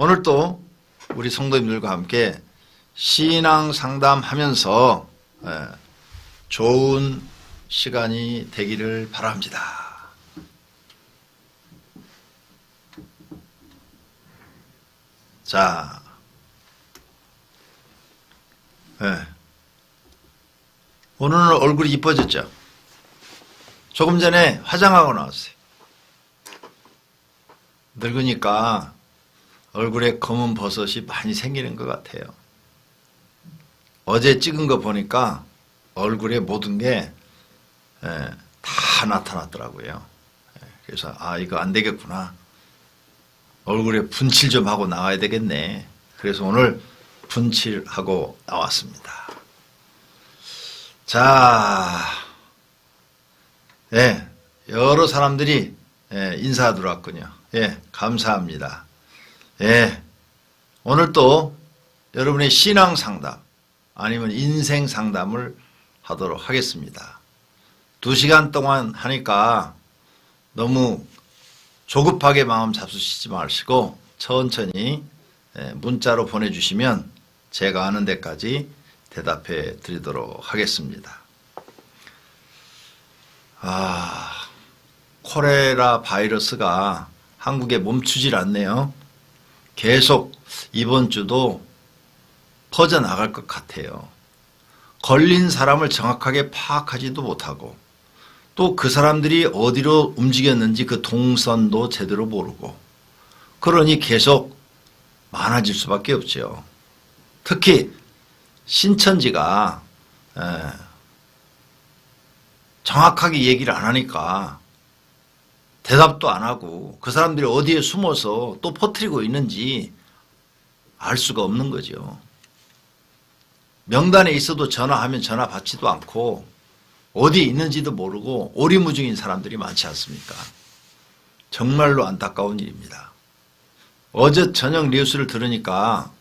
오늘 또 우리 성도님들과 함께 신앙 상담하면서 좋은 시간이 되기를 바랍니다. 자, 오늘은 얼굴이 이뻐졌죠? 조금 전에 화장하고 나왔어요. 늙으니까 얼굴에 검은 버섯이 많이 생기는 것 같아요. 어제 찍은 거 보니까 얼굴에 모든 게 다 나타났더라고요. 그래서 이거 안 되겠구나. 얼굴에 분칠 좀 하고 나와야 되겠네. 그래서 오늘 분칠하고 나왔습니다. 자, 여러 사람들이 인사 들어왔군요. 감사합니다. 오늘 또 여러분의 신앙 상담 아니면 인생 상담을 하도록 하겠습니다. 2시간 동안 하니까 너무 조급하게 마음 잡수시지 마시고 천천히 문자로 보내주시면 제가 아는 데까지 대답해 드리도록 하겠습니다. 콜레라 바이러스가 한국에 멈추질 않네요. 계속 이번 주도 퍼져나갈 것 같아요. 걸린 사람을 정확하게 파악하지도 못하고 또 그 사람들이 어디로 움직였는지 그 동선도 제대로 모르고 그러니 계속 많아질 수밖에 없죠. 특히 신천지가 정확하게 얘기를 안 하니까 대답도 안 하고 그 사람들이 어디에 숨어서 또 퍼뜨리고 있는지 알 수가 없는 거죠. 명단에 있어도 전화하면 전화 받지도 않고 어디에 있는지도 모르고 오리무중인 사람들이 많지 않습니까? 정말로 안타까운 일입니다. 어제 저녁 뉴스를 들으니까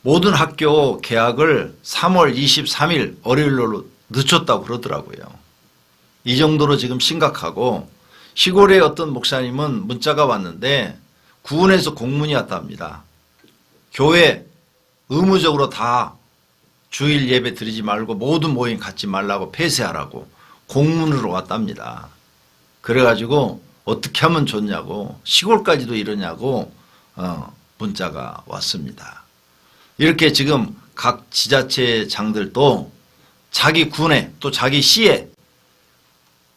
모든 학교 개학을 3월 23일 월요일로 늦췄다고 그러더라고요. 이 정도로 지금 심각하고 시골의 어떤 목사님은 문자가 왔는데 구원에서 공문이 왔답니다. 교회 의무적으로 다 주일 예배 드리지 말고 모든 모임 갖지 말라고 폐쇄하라고 공문으로 왔답니다. 그래가지고 어떻게 하면 좋냐고 시골까지도 이러냐고 문자가 왔습니다. 이렇게 지금 각 지자체장들도 자기 군에 또 자기 시에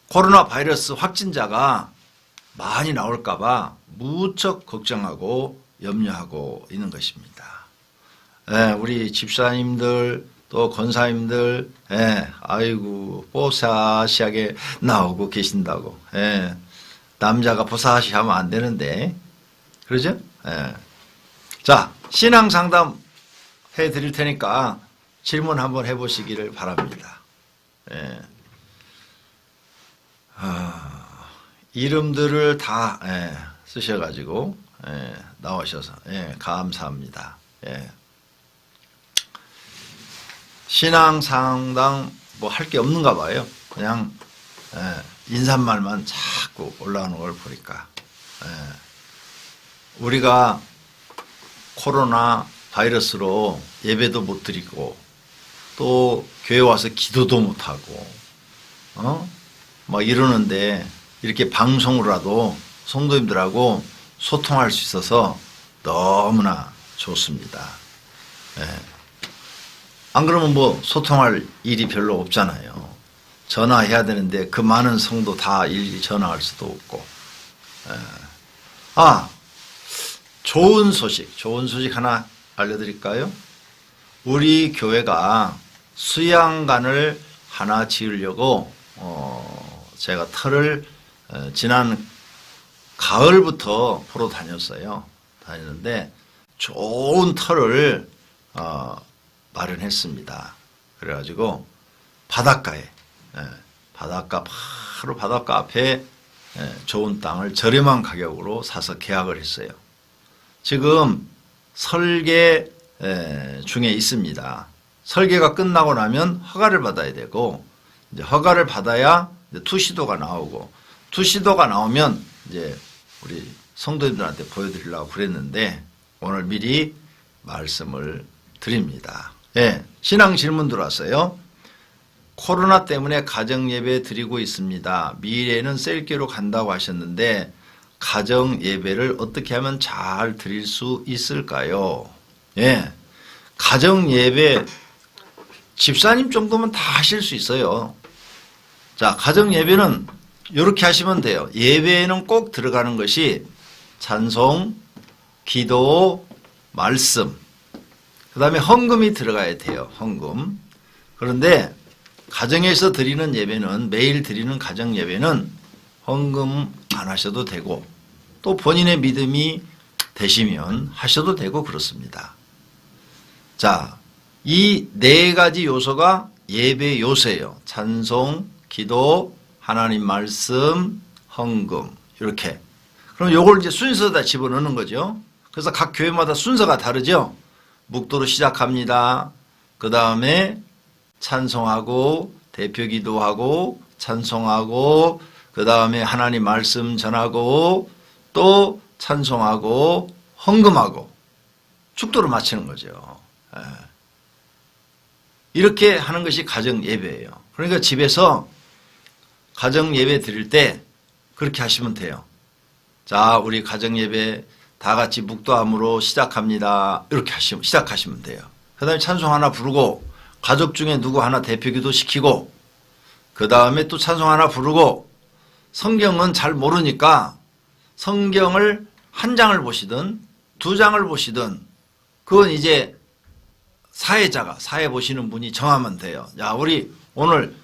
코로나 바이러스 확진자가 많이 나올까봐 무척 걱정하고 염려하고 있는 것입니다. 우리 집사님들 또 권사님들 아이고 뽀사시하게 나오고 계신다고. 남자가 보사시하면 안 되는데 그러죠? 자, 신앙 상담 해드릴 테니까 질문 한번 해보시기를 바랍니다. 이름들을 다 쓰셔가지고 나오셔서 감사합니다. 신앙 상담 뭐 할 게 없는가 봐요. 그냥 인사말만 자꾸 올라오는 걸 보니까 우리가 코로나 바이러스로 예배도 못 드리고 또 교회 와서 기도도 못 하고 막 이러는데 이렇게 방송으로라도 성도님들하고 소통할 수 있어서 너무나 좋습니다. 안 그러면 뭐 소통할 일이 별로 없잖아요. 전화해야 되는데 그 많은 성도 다 일일이 전화할 수도 없고. 좋은 소식 하나 알려드릴까요? 우리 교회가 수양관을 하나 지으려고 제가 터를 지난 가을부터 보러 다녔는데 좋은 터를 마련했습니다. 그래가지고 바닷가에 바로 바닷가 앞에 좋은 땅을 저렴한 가격으로 사서 계약을 했어요. 지금 설계 중에 있습니다. 설계가 끝나고 나면 허가를 받아야 되고 이제 허가를 받아야 이제 투시도가 나오고 투시도가 나오면 이제 우리 성도님들한테 보여드리려고 그랬는데 오늘 미리 말씀을 드립니다. 예, 신앙 질문 들어왔어요. 코로나 때문에 가정예배 드리고 있습니다. 미래에는 셀교로 간다고 하셨는데 가정예배를 어떻게 하면 잘 드릴 수 있을까요? 예, 가정예배 집사님 정도면 다 하실 수 있어요. 자, 가정예배는 이렇게 하시면 돼요. 예배에는 꼭 들어가는 것이 찬송, 기도, 말씀, 그 다음에 헌금이 들어가야 돼요. 헌금. 그런데 가정에서 드리는 예배는, 매일 드리는 가정 예배는 헌금 안 하셔도 되고 또 본인의 믿음이 되시면 하셔도 되고 그렇습니다. 자, 이 네 가지 요소가 예배 요소예요. 찬송, 기도, 하나님 말씀, 헌금 이렇게. 그럼 요걸 이제 순서다 집어넣는 거죠. 그래서 각 교회마다 순서가 다르죠. 묵도로 시작합니다. 그 다음에 찬송하고 대표 기도하고 찬송하고 그 다음에 하나님 말씀 전하고 또 찬송하고 헌금하고 축도로 마치는 거죠. 이렇게 하는 것이 가정 예배예요. 그러니까 집에서 가정 예배 드릴 때 그렇게 하시면 돼요. 자, 우리 가정 예배 다 같이 묵도함으로 시작합니다. 이렇게 시작하시면 돼요. 그 다음에 찬송 하나 부르고 가족 중에 누구 하나 대표기도 시키고 그 다음에 또 찬송 하나 부르고 성경은 잘 모르니까 성경을 한 장을 보시든 두 장을 보시든 그건 이제 사회자가 사회 보시는 분이 정하면 돼요. 야, 우리 오늘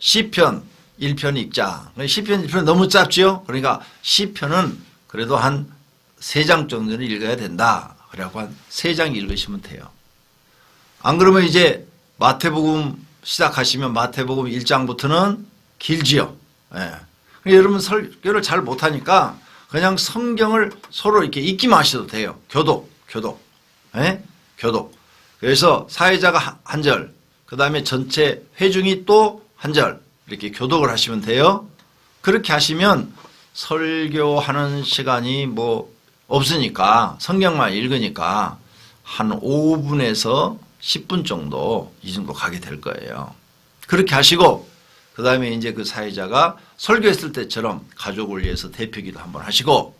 시편 1편 읽자. 시편 1편 너무 짧죠? 그러니까 시편은 그래도 한 3장 정도는 읽어야 된다. 그래갖고 한 3장 읽으시면 돼요. 안 그러면 이제 마태복음 시작하시면 마태복음 1장부터는 길지요. 예. 여러분 설교를 잘 못하니까 그냥 성경을 서로 이렇게 읽기만 하셔도 돼요. 교독. 예? 교독. 그래서 사회자가 한 절, 그 다음에 전체 회중이 또 한 절, 이렇게 교독을 하시면 돼요. 그렇게 하시면 설교하는 시간이 뭐 없으니까 성경만 읽으니까 한 5분에서 10분 정도 이 정도 가게 될 거예요. 그렇게 하시고 그 다음에 이제 그 사회자가 설교했을 때처럼 가족을 위해서 대표기도 한번 하시고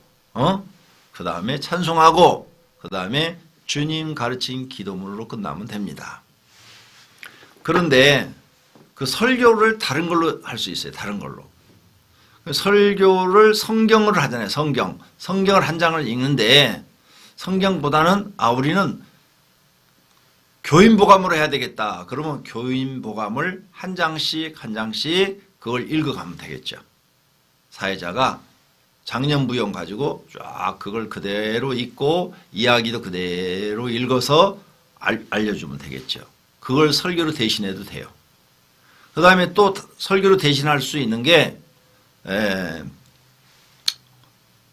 그 다음에 찬송하고 그 다음에 주님 가르친 기도문으로 끝나면 됩니다. 그런데 그 설교를 다른 걸로 할 수 있어요. 다른 걸로. 설교를 성경으로 하잖아요. 성경을 한 장을 읽는데 성경보다는 우리는 교인보감으로 해야 되겠다. 그러면 교인보감을 한 장씩 그걸 읽어가면 되겠죠. 사회자가 장년부영 가지고 쫙 그걸 그대로 읽고 이야기도 그대로 읽어서 알려주면 되겠죠. 그걸 설교로 대신해도 돼요. 그 다음에 또 설교로 대신할 수 있는 게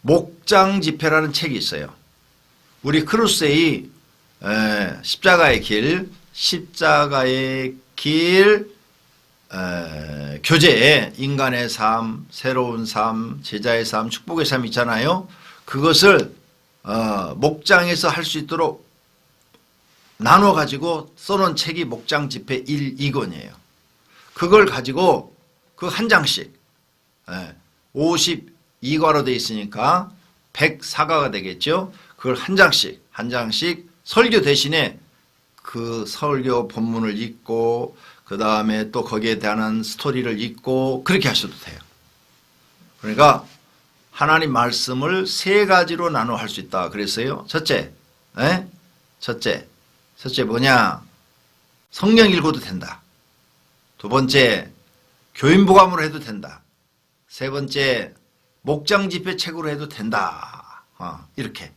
목장 집회라는 책이 있어요. 우리 크루세이 십자가의 길 교제에 인간의 삶, 새로운 삶, 제자의 삶, 축복의 삶 있잖아요. 그것을 목장에서 할 수 있도록 나눠 가지고 써놓은 책이 목장 집회 1, 2권이에요. 그걸 가지고 그 한 장씩 52과로 되어 있으니까 104과가 되겠죠. 그걸 한 장씩 설교 대신에 그 설교 본문을 읽고 그 다음에 또 거기에 대한 스토리를 읽고 그렇게 하셔도 돼요. 그러니까 하나님 말씀을 3가지로 나눠 할 수 있다 그랬어요. 첫째 뭐냐? 성경 읽어도 된다. 두 번째, 교인보감으로 해도 된다. 세 번째, 목장 집회 책으로 해도 된다. 이렇게.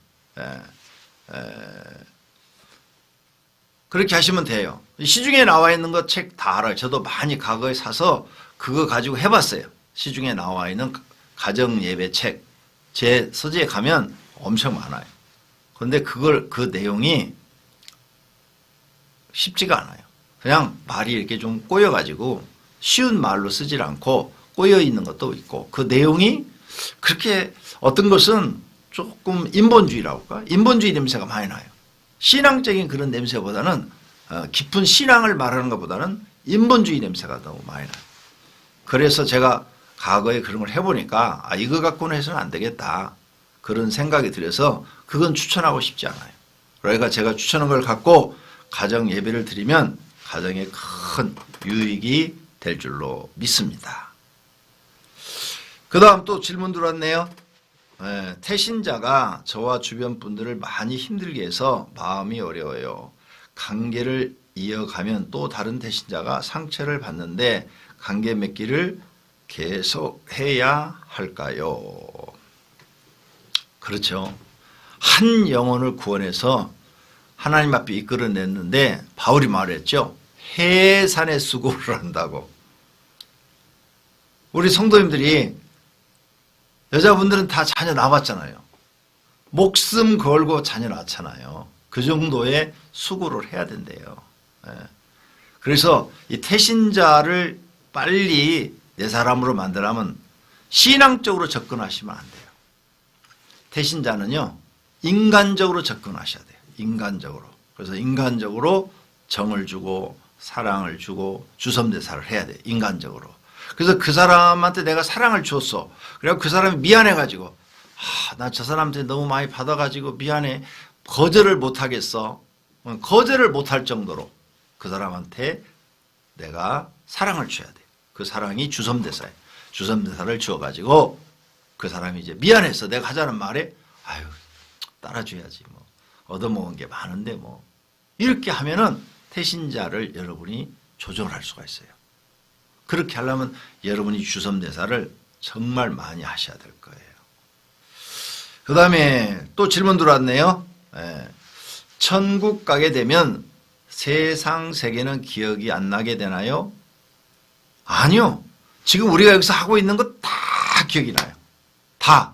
그렇게 하시면 돼요. 시중에 나와 있는 거 책 다 알아요. 저도 많이 과거에 사서 그거 가지고 해봤어요. 시중에 나와 있는 가정 예배 책. 제 서재에 가면 엄청 많아요. 그런데 그 내용이 쉽지가 않아요. 그냥 말이 이렇게 좀 꼬여가지고 쉬운 말로 쓰질 않고 꼬여 있는 것도 있고 그 내용이 그렇게 어떤 것은 조금 인본주의라고 할까? 인본주의 냄새가 많이 나요. 신앙적인 그런 냄새보다는 깊은 신앙을 말하는 것보다는 인본주의 냄새가 너무 많이 나요. 그래서 제가 과거에 그런 걸 해보니까 이거 갖고는 해서는 안 되겠다. 그런 생각이 들어서 그건 추천하고 싶지 않아요. 그러니까 제가 추천한 걸 갖고 가정 예배를 드리면 가정에 큰 유익이 될 줄로 믿습니다. 그 다음 또 질문 들어왔네요. 태신자가 저와 주변 분들을 많이 힘들게 해서 마음이 어려워요. 관계를 이어가면 또 다른 태신자가 상처를 받는데 관계 맺기를 계속 해야 할까요? 그렇죠. 한 영혼을 구원해서 하나님 앞에 이끌어냈는데 바울이 말했죠. 해산의 수고를 한다고. 우리 성도님들이 여자분들은 다 자녀 낳았잖아요. 목숨 걸고 자녀 낳잖아요. 그 정도의 수고를 해야 된대요. 그래서 이 태신자를 빨리 내 사람으로 만들려면 신앙적으로 접근하시면 안 돼요. 태신자는요, 인간적으로 접근하셔야 돼요. 인간적으로. 그래서 인간적으로 정을 주고 사랑을 주고 주섬대사를 해야 돼요. 인간적으로. 그래서 그 사람한테 내가 사랑을 줬어. 그래서 그 사람이 미안해가지고 나 저 사람한테 너무 많이 받아가지고 미안해. 거절을 못하겠어. 거절을 못할 정도로 그 사람한테 내가 사랑을 줘야 돼. 그 사랑이 주섬대사예요. 주섬대사를 주어가지고 그 사람이 이제 미안해서 내가 하자는 말에 아유 따라줘야지 뭐 얻어먹은 게 많은데 뭐 이렇게 하면은 태신자를 여러분이 조정할 수가 있어요. 그렇게 하려면 여러분이 주섬대사를 정말 많이 하셔야 될 거예요. 그 다음에 또 질문 들어왔네요. 천국 가게 되면 세상 세계는 기억이 안 나게 되나요? 아니요. 지금 우리가 여기서 하고 있는 거 다 기억이 나요. 다.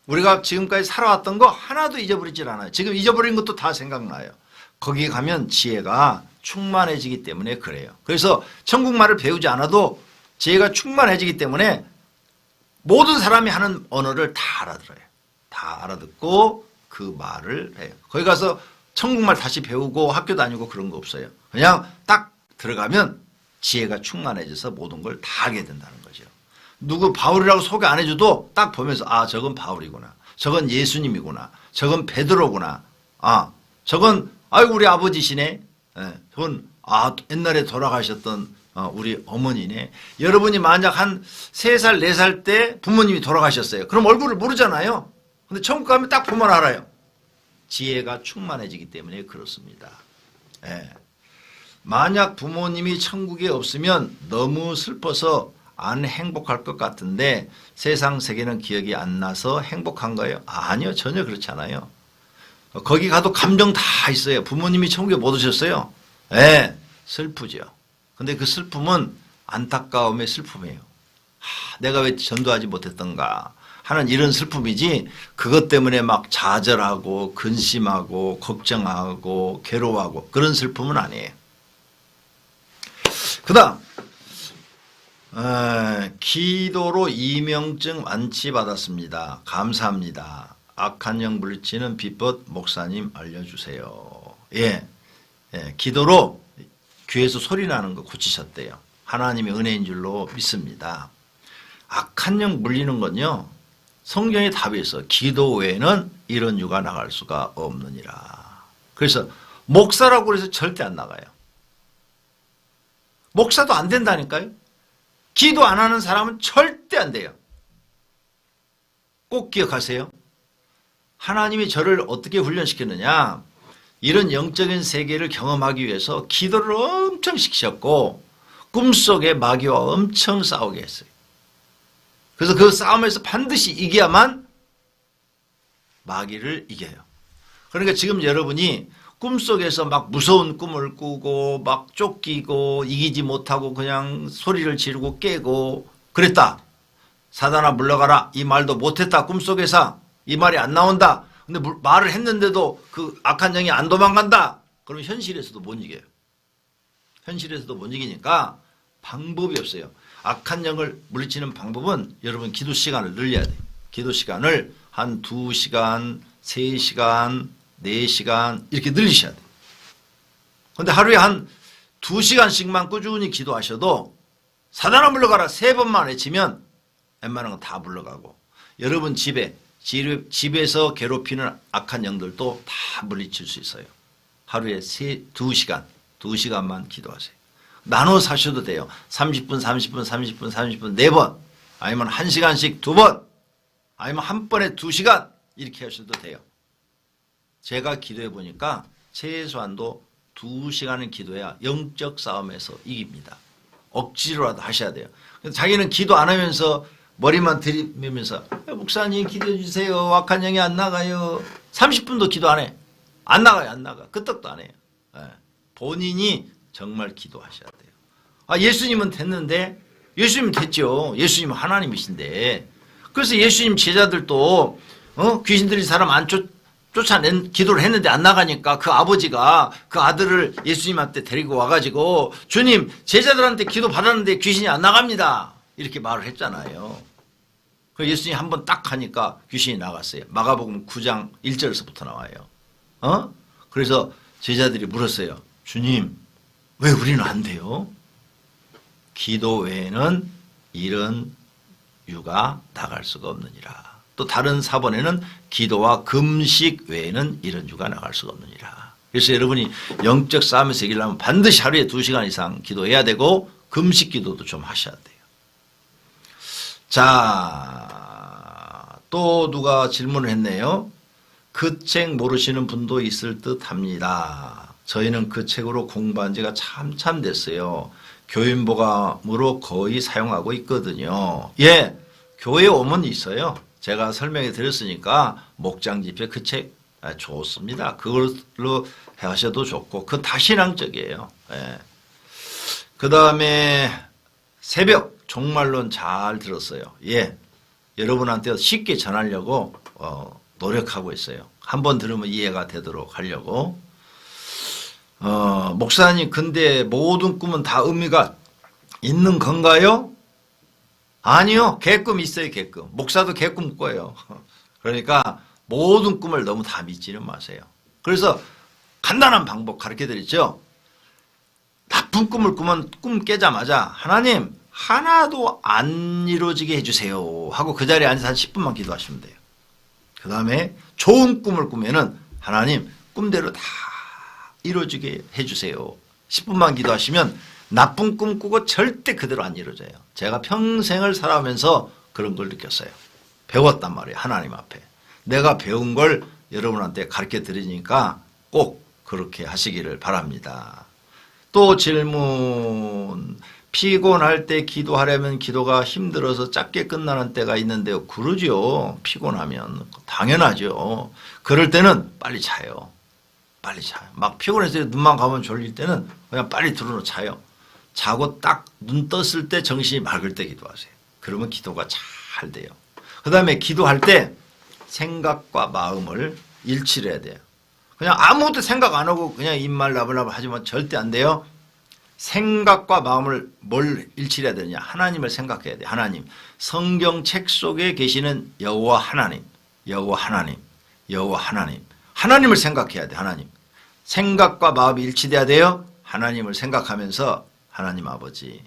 우리가 지금까지 살아왔던 거 하나도 잊어버리질 않아요. 지금 잊어버린 것도 다 생각나요. 거기 가면 지혜가 충만해지기 때문에 그래요. 그래서 천국말을 배우지 않아도 지혜가 충만해지기 때문에 모든 사람이 하는 언어를 다 알아들어요. 다 알아듣고 그 말을 해요. 거기 가서 천국말 다시 배우고 학교 다니고 그런 거 없어요. 그냥 딱 들어가면 지혜가 충만해져서 모든 걸 다 알게 된다는 거죠. 누구 바울이라고 소개 안 해줘도 딱 보면서 저건 바울이구나. 저건 예수님이구나. 저건 베드로구나. 저건 우리 아버지시네. 저건 옛날에 돌아가셨던 우리 어머니네. 여러분이 만약 한 3살 4살 때 부모님이 돌아가셨어요. 그럼 얼굴을 모르잖아요. 근데 천국 가면 딱 보면 알아요. 지혜가 충만해지기 때문에 그렇습니다. 만약 부모님이 천국에 없으면 너무 슬퍼서 안 행복할 것 같은데 세상 세계는 기억이 안 나서 행복한 거예요? 아니요. 전혀 그렇지 않아요. 거기 가도 감정 다 있어요. 부모님이 천국에 못 오셨어요. 슬프죠. 근데 그 슬픔은 안타까움의 슬픔이에요. 내가 왜 전도하지 못했던가 하는 이런 슬픔이지 그것 때문에 막 좌절하고 근심하고 걱정하고 괴로워하고 그런 슬픔은 아니에요. 그 다음 기도로 이명증 완치받았습니다. 감사합니다. 악한 영 물리치는 비법 목사님 알려주세요. 기도로 귀에서 소리 나는 거 고치셨대요. 하나님의 은혜인 줄로 믿습니다. 악한 영 물리는 건요. 성경에 답이 있어. 기도 외에는 이런 유가 나갈 수가 없느니라. 그래서 목사라고 해서 절대 안 나가요. 목사도 안 된다니까요. 기도 안 하는 사람은 절대 안 돼요. 꼭 기억하세요. 하나님이 저를 어떻게 훈련시켰느냐. 이런 영적인 세계를 경험하기 위해서 기도를 엄청 시키셨고 꿈속에 마귀와 엄청 싸우게 했어요. 그래서 그 싸움에서 반드시 이겨야만 마귀를 이겨요. 그러니까 지금 여러분이 꿈속에서 막 무서운 꿈을 꾸고 막 쫓기고 이기지 못하고 그냥 소리를 지르고 깨고 그랬다. 사단아 물러가라. 이 말도 못했다. 꿈속에서 이 말이 안 나온다. 근데 말을 했는데도 그 악한 영이 안 도망간다. 그러면 현실에서도 못 이겨요. 현실에서도 못 이기니까 방법이 없어요. 악한 영을 물리치는 방법은 여러분 기도 시간을 늘려야 돼요. 기도 시간을 한 2시간, 3시간, 4시간 이렇게 늘리셔야 돼요. 그런데 하루에 한 2시간씩만 꾸준히 기도하셔도 사단아 물러가라 3번만 외치면 웬만한 건 다 물러가고, 여러분 집에서 괴롭히는 악한 영들도 다 물리칠 수 있어요. 하루에 2시간만 기도하세요. 나눠서 하셔도 돼요. 30분, 30분, 30분, 30분 4번, 아니면 1시간씩 2번, 아니면 한 번에 2시간 이렇게 하셔도 돼요. 제가 기도해 보니까 최소한도 2시간은 기도해야 영적 싸움에서 이깁니다. 억지로라도 하셔야 돼요. 자기는 기도 안 하면서 머리만 들이밀면서 목사님 기도해 주세요. 악한 영이 안 나가요. 30분도 기도 안 해. 안 나가요. 안 나가. 끄떡도 안 해요. 본인이 정말 기도하셔야 돼요. 예수님은 됐는데, 예수님은 됐죠. 예수님은 하나님이신데. 그래서 예수님 제자들도 귀신들이 사람 안 쫓아낸 기도를 했는데 안 나가니까 그 아버지가 그 아들을 예수님한테 데리고 와가지고 주님 제자들한테 기도 받았는데 귀신이 안 나갑니다 이렇게 말을 했잖아요. 그래서 예수님이 한번 딱 하니까 귀신이 나갔어요. 마가복음 9장 1절에서부터 나와요. 그래서 제자들이 물었어요. 주님 왜 우리는 안 돼요? 기도 외에는 이런 유가 나갈 수가 없느니라. 또 다른 사본에는 기도와 금식 외에는 이런 유가 나갈 수가 없느니라. 그래서 여러분이 영적 싸움에서 이기려면 반드시 하루에 2시간 이상 기도해야 되고 금식 기도도 좀 하셔야 돼요. 자, 또 누가 질문을 했네요. 그 책 모르시는 분도 있을 듯 합니다. 저희는 그 책으로 공부한 지가 참 됐어요. 교인보감으로 거의 사용하고 있거든요. 예, 교회에 오면 있어요. 제가 설명해 드렸으니까 목장 집회 그 책 좋습니다. 그걸로 하셔도 좋고 그건 다 신앙적이에요. 예. 그 다음에 새벽 종말론 잘 들었어요. 예, 여러분한테 쉽게 전하려고 노력하고 있어요. 한번 들으면 이해가 되도록 하려고. 목사님 근데 모든 꿈은 다 의미가 있는 건가요? 아니요. 개꿈 있어요. 개꿈. 목사도 개꿈 꿔요. 그러니까 모든 꿈을 너무 다 믿지는 마세요. 그래서 간단한 방법 가르쳐드렸죠. 나쁜 꿈을 꾸면 꿈 깨자마자 하나님 하나도 안 이루어지게 해주세요 하고 그 자리에 앉아서 한 10분만 기도하시면 돼요. 그 다음에 좋은 꿈을 꾸면은 하나님 꿈대로 다 이루어지게 해주세요. 10분만 기도하시면 나쁜 꿈 꾸고 절대 그대로 안 이루어져요. 제가 평생을 살아오면서 그런 걸 느꼈어요. 배웠단 말이에요. 하나님 앞에. 내가 배운 걸 여러분한테 가르쳐 드리니까 꼭 그렇게 하시기를 바랍니다. 또 질문. 피곤할 때 기도하려면 기도가 힘들어서 짧게 끝나는 때가 있는데요. 그러죠. 피곤하면. 당연하죠. 그럴 때는 빨리 자요. 빨리 자요. 막 피곤해서 눈만 감으면 졸릴 때는 그냥 빨리 들어놓고 자요. 자고 딱 눈 떴을 때 정신이 맑을 때 기도하세요. 그러면 기도가 잘 돼요. 그 다음에 기도할 때 생각과 마음을 일치를 해야 돼요. 그냥 아무것도 생각 안 하고 그냥 입말 나불나불 하지만 절대 안 돼요. 생각과 마음을 뭘 일치해야 되느냐. 하나님을 생각해야 돼요. 하나님. 성경책 속에 계시는 여호와 하나님, 여호와 하나님, 여호와 하나님. 하나님을 생각해야 돼. 하나님. 생각과 마음이 일치돼야 돼요. 하나님을 생각하면서 하나님 아버지,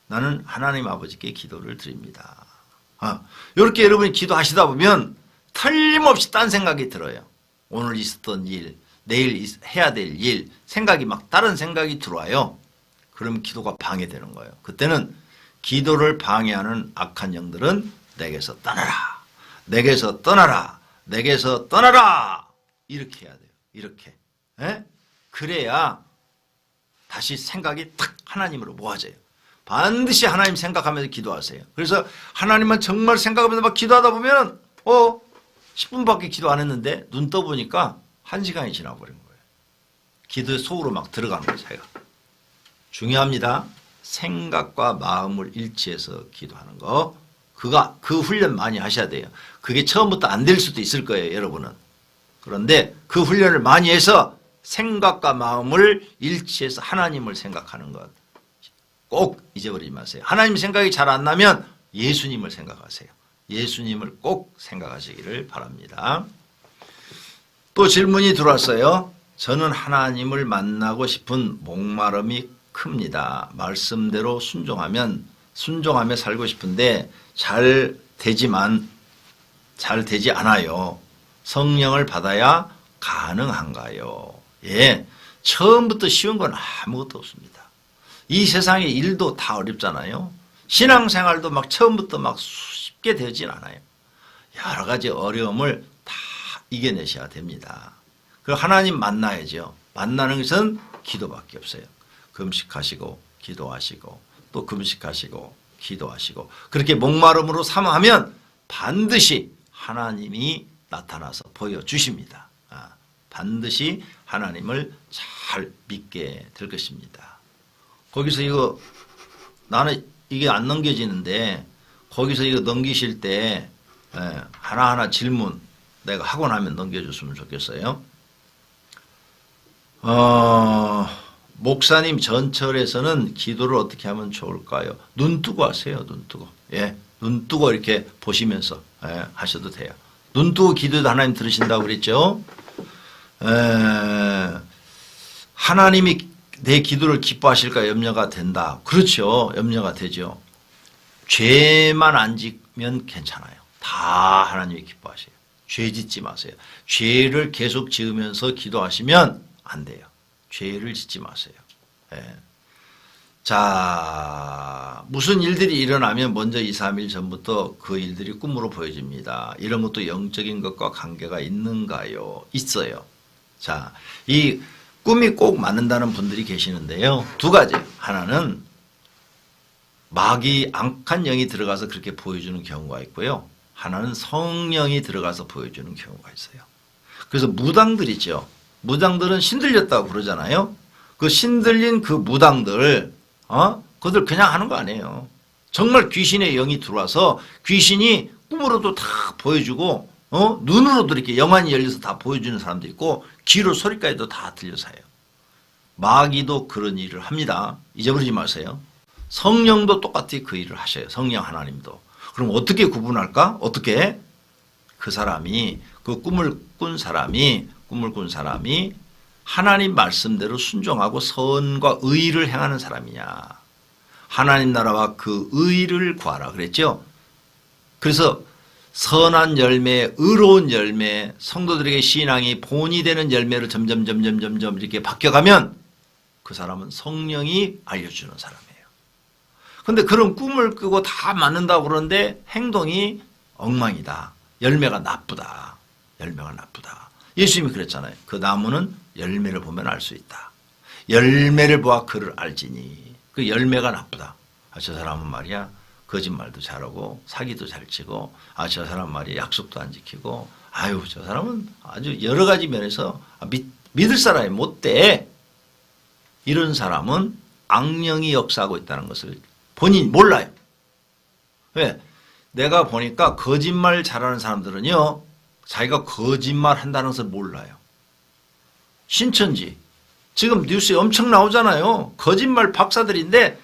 나는 하나님 아버지께 기도를 드립니다. 이렇게 여러분이 기도하시다 보면 틀림없이 딴 생각이 들어요. 오늘 있었던 일, 내일 해야 될 일, 생각이 막 다른 생각이 들어와요. 그러면 기도가 방해되는 거예요. 그때는 기도를 방해하는 악한 영들은 내게서 떠나라, 내게서 떠나라, 내게서 떠나라 이렇게 해야 돼요. 이렇게. 에? 그래야 다시 생각이 탁 하나님으로 모아져요. 반드시 하나님 생각하면서 기도하세요. 그래서 하나님만 정말 생각하면서 막 기도하다 보면 10분밖에 기도 안 했는데 눈 떠보니까 1시간이 지나버린 거예요. 기도의 속으로 막 들어가는 거예요. 제가. 중요합니다. 생각과 마음을 일치해서 기도하는 거. 그 훈련 많이 하셔야 돼요. 그게 처음부터 안 될 수도 있을 거예요. 여러분은. 그런데 그 훈련을 많이 해서 생각과 마음을 일치해서 하나님을 생각하는 것 꼭 잊어버리지 마세요. 하나님 생각이 잘 안 나면 예수님을 생각하세요. 예수님을 꼭 생각하시기를 바랍니다. 또 질문이 들어왔어요. 저는 하나님을 만나고 싶은 목마름이 큽니다. 말씀대로 순종하며 살고 싶은데 잘 되지 않아요. 성령을 받아야 가능한가요? 예, 처음부터 쉬운 건 아무것도 없습니다. 이 세상의 일도 다 어렵잖아요. 신앙생활도 막 처음부터 막 쉽게 되진 않아요. 여러 가지 어려움을 다 이겨내셔야 됩니다. 그 하나님 만나야죠. 만나는 것은 기도밖에 없어요. 금식하시고 기도하시고 또 금식하시고 기도하시고 그렇게 목마름으로 삼하면 반드시 하나님이 나타나서 보여주십니다. 반드시 하나님을 잘 믿게 될 것입니다. 거기서 이거 나는 이게 안 넘겨지는데 거기서 이거 넘기실 때 하나하나 질문 내가 하고 나면 넘겨줬으면 좋겠어요. 목사님 전철에서는 기도를 어떻게 하면 좋을까요? 눈 뜨고 하세요. 눈 뜨고. 예, 눈 뜨고 이렇게 보시면서 하셔도 돼요. 눈 뜨고 기도도 하나님 들으신다고 그랬죠. 하나님이 내 기도를 기뻐하실까 염려가 된다. 그렇죠. 염려가 되죠. 죄만 안 짓면 괜찮아요. 다 하나님이 기뻐하세요. 죄 짓지 마세요. 죄를 계속 지으면서 기도하시면 안 돼요. 죄를 짓지 마세요. 예. 자, 무슨 일들이 일어나면 먼저 2, 3일 전부터 그 일들이 꿈으로 보여집니다. 이런 것도 영적인 것과 관계가 있는가요? 있어요. 자, 이 꿈이 꼭 맞는다는 분들이 계시는데요. 두 가지. 하나는 마귀 악한 영이 들어가서 그렇게 보여주는 경우가 있고요. 하나는 성령이 들어가서 보여주는 경우가 있어요. 그래서 무당들이죠. 무당들은 신들렸다고 그러잖아요. 그 신들린 그 무당들, 그들 그냥 하는 거 아니에요. 정말 귀신의 영이 들어와서 귀신이 꿈으로도 다 보여주고, 눈으로도 이렇게 영안이 열려서 다 보여주는 사람도 있고, 귀로 소리까지도 다 들려서 해요. 마귀도 그런 일을 합니다. 잊어버리지 마세요. 성령도 똑같이 그 일을 하셔요. 성령 하나님도. 그럼 어떻게 구분할까? 어떻게? 그 사람이, 그 꿈을 꾼 사람이 하나님 말씀대로 순종하고 선과 의를 행하는 사람이냐. 하나님 나라와 그 의를 구하라 그랬죠. 그래서 선한 열매, 의로운 열매, 성도들에게 신앙이 본이 되는 열매로 점점 이렇게 바뀌어가면 그 사람은 성령이 알려주는 사람이에요. 그런데 그런 꿈을 꾸고 다 맞는다고 그러는데 행동이 엉망이다. 열매가 나쁘다. 예수님이 그랬잖아요. 그 나무는 열매를 보면 알 수 있다. 열매를 보아 그를 알지니. 그 열매가 나쁘다. 저 사람은 말이야 거짓말도 잘하고 사기도 잘 치고 저 사람 말이야 약속도 안 지키고 저 사람은 아주 여러 가지 면에서 믿을 사람이 못 돼. 이런 사람은 악령이 역사하고 있다는 것을 본인이 몰라요. 왜? 내가 보니까 거짓말 잘하는 사람들은요. 자기가 거짓말 한다는 것을 몰라요. 신천지. 지금 뉴스에 엄청 나오잖아요. 거짓말 박사들인데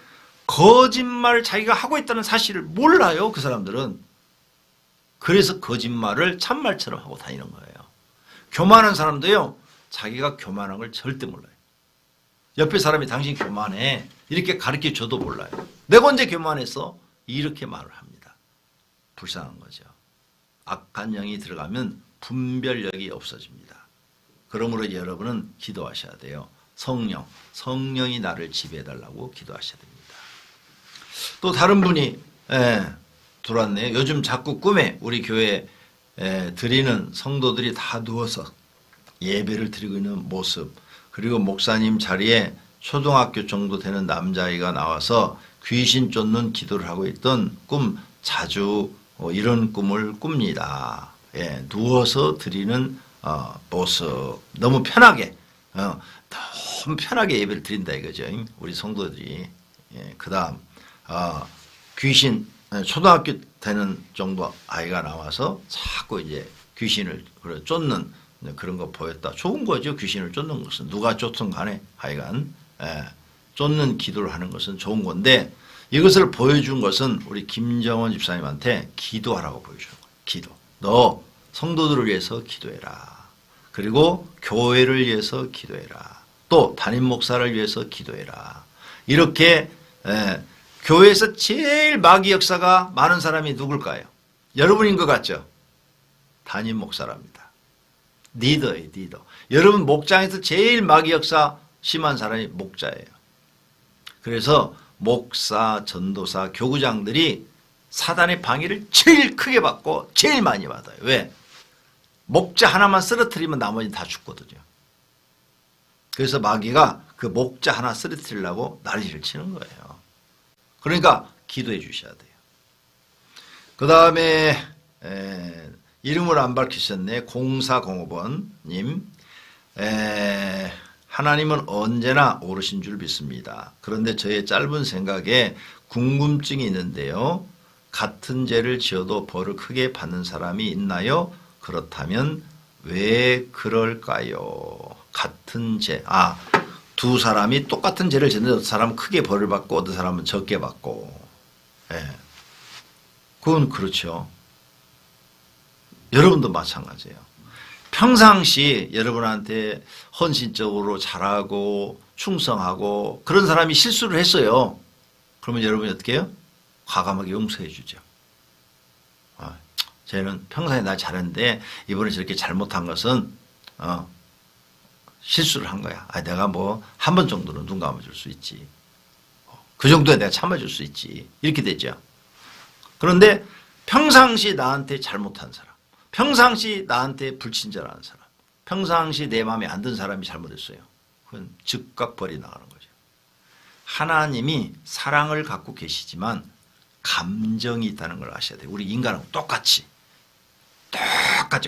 거짓말 자기가 하고 있다는 사실을 몰라요. 그 사람들은. 그래서 거짓말을 참말처럼 하고 다니는 거예요. 교만한 사람도요. 자기가 교만한 걸 절대 몰라요. 옆에 사람이 당신 교만해. 이렇게 가르쳐줘도 몰라요. 내가 언제 교만했어? 이렇게 말을 합니다. 불쌍한 거죠. 악한 영이 들어가면 분별력이 없어집니다. 그러므로 여러분은 기도하셔야 돼요. 성령이 나를 지배해달라고 기도하셔야 됩니다. 또 다른 분이 들어왔네요. 요즘 자꾸 꿈에 우리 교회에 드리는 성도들이 다 누워서 예배를 드리고 있는 모습, 그리고 목사님 자리에 초등학교 정도 되는 남자아이가 나와서 귀신 쫓는 기도를 하고 있던 꿈, 자주 이런 꿈을 꿉니다. 누워서 드리는 모습, 너무 편하게 예배를 드린다 이거죠. 우리 성도들이. 그 다음 귀신, 초등학교 되는 정도 아이가 나와서 자꾸 이제 귀신을 쫓는 그런 거 보였다. 좋은 거죠. 귀신을 쫓는 것은. 누가 쫓든 간에 하여간 쫓는 기도를 하는 것은 좋은 건데 이것을 보여준 것은 우리 김정원 집사님한테 기도하라고 보여주는 거예요. 기도. 너 성도들을 위해서 기도해라. 그리고 교회를 위해서 기도해라. 또 담임 목사를 위해서 기도해라. 이렇게 교회에서 제일 마귀 역사가 많은 사람이 누굴까요? 여러분인 것 같죠? 담임 목사랍니다. 리더예요, 리더. 여러분 목장에서 제일 마귀 역사 심한 사람이 목자예요. 그래서 목사, 전도사, 교구장들이 사단의 방해를 제일 크게 받고 제일 많이 받아요. 왜? 목자 하나만 쓰러뜨리면 나머지는 다 죽거든요. 그래서 마귀가 그 목자 하나 쓰러뜨리려고 난리를 치는 거예요. 그러니까 기도해 주셔야 돼요. 그 다음에 이름을 안 밝히셨네. 0405번님. 하나님은 언제나 오르신 줄 믿습니다. 그런데 저의 짧은 생각에 궁금증이 있는데요. 같은 죄를 지어도 벌을 크게 받는 사람이 있나요? 그렇다면 왜 그럴까요? 같은 죄. 두 사람이 똑같은 죄를 지는데 어떤 사람은 크게 벌을 받고 어떤 사람은 적게 받고. 그건 그렇죠. 여러분도 마찬가지예요. 평상시 여러분한테 헌신적으로 잘하고 충성하고 그런 사람이 실수를 했어요. 그러면 여러분이 어떻게 해요? 과감하게 용서해 주죠. 쟤는 평소에 나 잘했는데 이번에 저렇게 잘못한 것은 실수를 한 거야. 내가 뭐 한 번 정도는 눈 감아줄 수 있지. 그 정도에 내가 참아줄 수 있지. 이렇게 되죠. 그런데 평상시 나한테 잘못한 사람, 평상시 나한테 불친절한 사람, 평상시 내 마음에 안 든 사람이 잘못했어요. 그건 즉각 벌이 나가는 거죠. 하나님이 사랑을 갖고 계시지만 감정이 있다는 걸 아셔야 돼요. 우리 인간하고 똑같이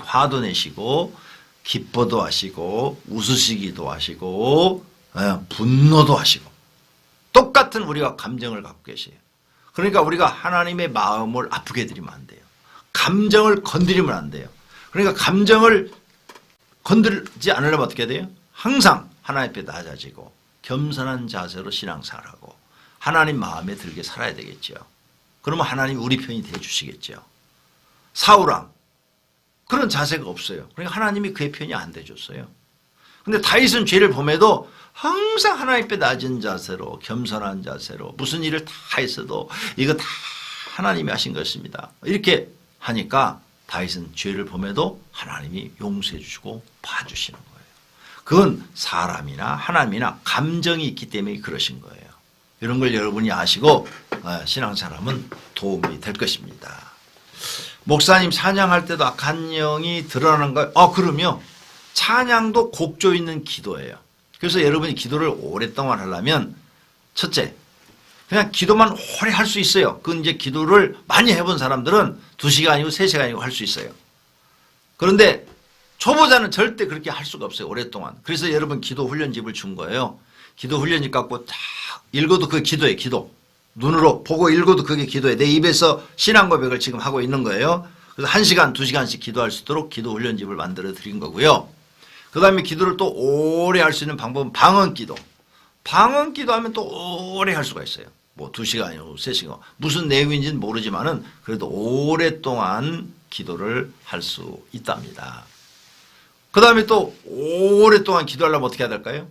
화도 내시고 기뻐도 하시고 웃으시기도 하시고 분노도 하시고 똑같은 우리가 감정을 갖고 계세요. 그러니까 우리가 하나님의 마음을 아프게 해드리면 안 돼요. 감정을 건드리면 안 돼요. 그러니까 감정을 건드리지 않으려면 어떻게 돼요? 항상 하나님 앞에 낮아지고 겸손한 자세로 신앙생활하고 하나님 마음에 들게 살아야 되겠죠. 그러면 하나님이 우리 편이 되어주시겠죠. 사울왕 그런 자세가 없어요. 그러니까 하나님이 그의 편이 안 돼줬어요. 근데 다윗은 죄를 범해도 항상 하나님 앞에 낮은 자세로 겸손한 자세로 무슨 일을 다 했어도 이거 다 하나님이 하신 것입니다. 이렇게 하니까 다윗은 죄를 범해도 하나님이 용서해 주시고 봐주시는 거예요. 그건 사람이나 하나님이나 감정이 있기 때문에 그러신 거예요. 이런 걸 여러분이 아시고 신앙생활하면 도움이 될 것입니다. 목사님 찬양할 때도 악한 영이 드러나는가요? 그럼요. 찬양도 곡조 있는 기도예요. 그래서 여러분이 기도를 오랫동안 하려면 첫째, 그냥 기도만 오래 할 수 있어요. 그건 이제 기도를 많이 해본 사람들은 2시간이고 3시간이고 할 수 있어요. 그런데 초보자는 절대 그렇게 할 수가 없어요. 오랫동안. 그래서 여러분 기도 훈련집을 준 거예요. 기도 훈련집 갖고 딱 읽어도 그 기도예요. 기도. 눈으로 보고 읽어도 그게 기도예요. 내 입에서 신앙 고백을 지금 하고 있는 거예요. 그래서 1시간, 2시간씩 기도할 수 있도록 기도 훈련집을 만들어 드린 거고요. 그 다음에 기도를 또 오래 할 수 있는 방법은 방언기도. 방언기도 하면 또 오래 할 수가 있어요. 뭐 2시간이고 3시간. 무슨 내용인지는 모르지만은 그래도 오랫동안 기도를 할 수 있답니다. 그 다음에 또 오랫동안 기도하려면 어떻게 해야 될까요?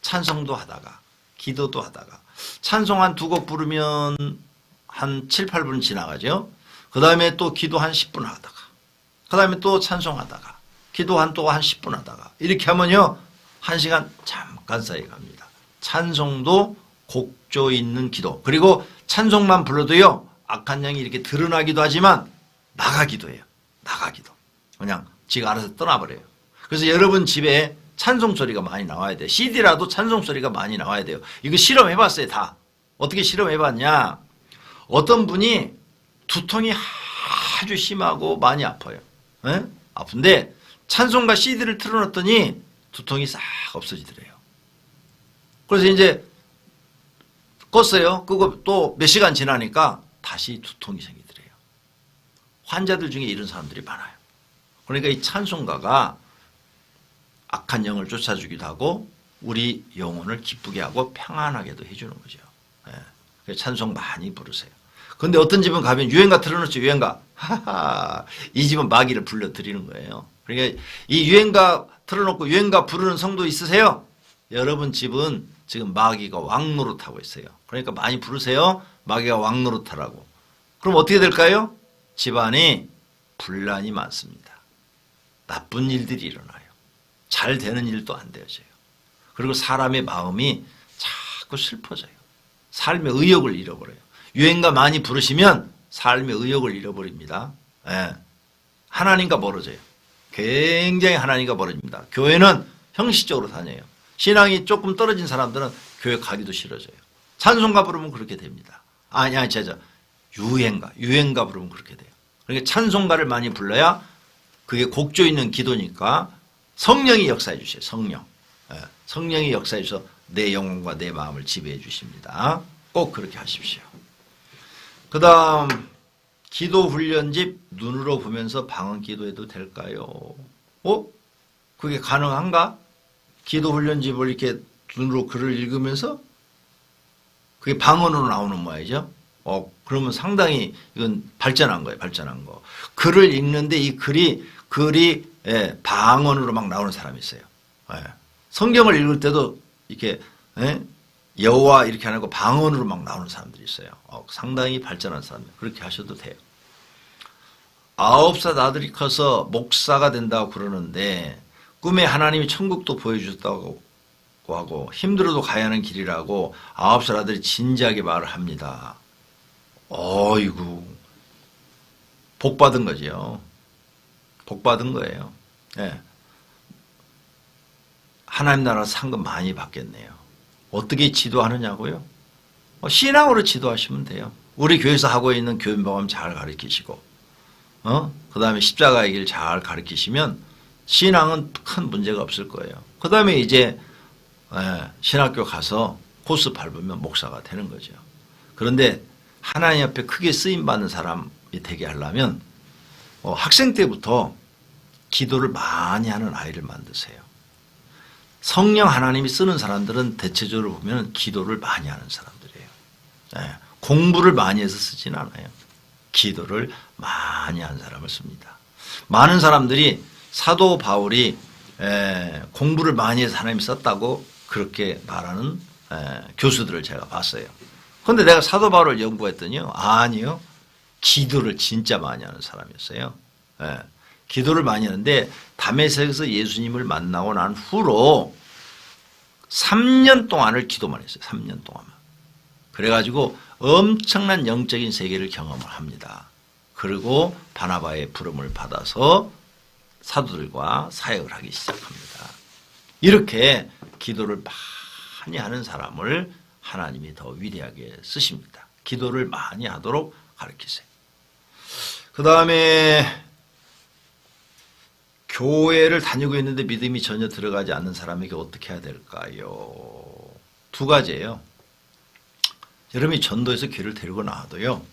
찬송도 하다가 기도도 하다가 찬송 한 2곡 부르면 한 7, 8분 지나가죠. 그 다음에 또 기도 한 10분 하다가 그 다음에 또 찬송하다가 기도 한 10분 하다가 이렇게 하면요 1시간 잠깐 사이 갑니다. 찬송도 곡조 있는 기도 그리고 찬송만 불러도요 악한 영이 이렇게 드러나기도 하지만 나가기도 해요. 나가기도 그냥 지가 알아서 떠나버려요. 그래서 여러분 집에 찬송 소리가 많이 나와야 돼요. CD라도 찬송 소리가 많이 나와야 돼요. 이거 실험해봤어요. 다. 어떻게 실험해봤냐. 어떤 분이 두통이 아주 심하고 많이 아파요. 아픈데 찬송가 CD를 틀어놨더니 두통이 싹 없어지더래요. 그래서 이제 껐어요. 끄고 또 몇 시간 지나니까 다시 두통이 생기더래요. 환자들 중에 이런 사람들이 많아요. 그러니까 이 찬송가가 악한 영을 쫓아주기도 하고 우리 영혼을 기쁘게 하고 평안하게도 해주는 거죠. 찬송 많이 부르세요. 근데 어떤 집은 가면 유행가 틀어놓죠. 유행가. 하하. 이 집은 마귀를 불러드리는 거예요. 그러니까 이 유행가 틀어놓고 유행가 부르는 성도 있으세요? 여러분 집은 지금 마귀가 왕노릇하고 있어요. 그러니까 많이 부르세요. 마귀가 왕노릇하라고. 그럼 어떻게 될까요? 집안이 분란이 많습니다. 나쁜 일들이 일어나요. 잘 되는 일도 안 되어져요. 그리고 사람의 마음이 자꾸 슬퍼져요. 삶의 의욕을 잃어버려요. 유행가 많이 부르시면 삶의 의욕을 잃어버립니다. 예. 하나님과 멀어져요. 굉장히 하나님과 멀어집니다. 교회는 형식적으로 다녀요. 신앙이 조금 떨어진 사람들은 교회 가기도 싫어져요. 찬송가 부르면 그렇게 됩니다. 아니, 유행가 부르면 그렇게 돼요. 그러니까 찬송가를 많이 불러야 그게 곡조 있는 기도니까 성령이 역사해 주세요. 성령. 예. 성령이 역사해 주셔서 내 영혼과 내 마음을 지배해 주십니다. 꼭 그렇게 하십시오. 그 다음 기도 훈련집 눈으로 보면서 방언 기도해도 될까요? 그게 가능한가? 기도 훈련집을 이렇게 눈으로 글을 읽으면서 그게 방언으로 나오는 모양이죠. 그러면 상당히 이건 발전한 거예요. 발전한 거. 글을 읽는데 이 글이 방언으로 막 나오는 사람이 있어요. 예. 성경을 읽을 때도 이렇게 여호와 이렇게 안 하고 방언으로 막 나오는 사람들이 있어요. 상당히 발전한 사람들. 그렇게 하셔도 돼요. 9살 아들이 커서 목사가 된다고 그러는데 꿈에 하나님이 천국도 보여주셨다고 하고 힘들어도 가야 하는 길이라고 9살 아들이 진지하게 말을 합니다. 어이구, 복 받은 거지요. 복 받은 거예요. 네. 하나님 나라 상금 많이 받겠네요. 어떻게 지도하느냐고요? 신앙으로 지도하시면 돼요. 우리 교회에서 하고 있는 교인방언 잘 가르치시고, 그 다음에 십자가의 길 잘 가르치시면 신앙은 큰 문제가 없을 거예요. 그 다음에 이제 신학교 가서 코스 밟으면 목사가 되는 거죠. 그런데 하나님 앞에 크게 쓰임받는 사람이 되게 하려면 학생 때부터 기도를 많이 하는 아이를 만드세요. 성령 하나님이 쓰는 사람들은 대체적으로 보면 기도를 많이 하는 사람들이에요. 공부를 많이 해서 쓰진 않아요. 기도를 많이 한 사람을 씁니다. 많은 사람들이 사도 바울이 공부를 많이 해서 하나님이 썼다고 그렇게 말하는 교수들을 제가 봤어요. 그런데 내가 사도 바울을 연구했더니요. 아니요. 기도를 진짜 많이 하는 사람이었어요. 기도를 많이 하는데 다메섹에서 예수님을 만나고 난 후로 3년 동안을 기도만 했어요. 3년 동안만. 그래가지고 엄청난 영적인 세계를 경험을 합니다. 그리고 바나바의 부름을 받아서 사도들과 사역을 하기 시작합니다. 이렇게 기도를 많이 하는 사람을 하나님이 더 위대하게 쓰십니다. 기도를 많이 하도록 가르치세요. 그 다음에 교회를 다니고 있는데 믿음이 전혀 들어가지 않는 사람에게 어떻게 해야 될까요? 두 가지예요. 여러분이 전도해서 교회를 데리고 나와도요.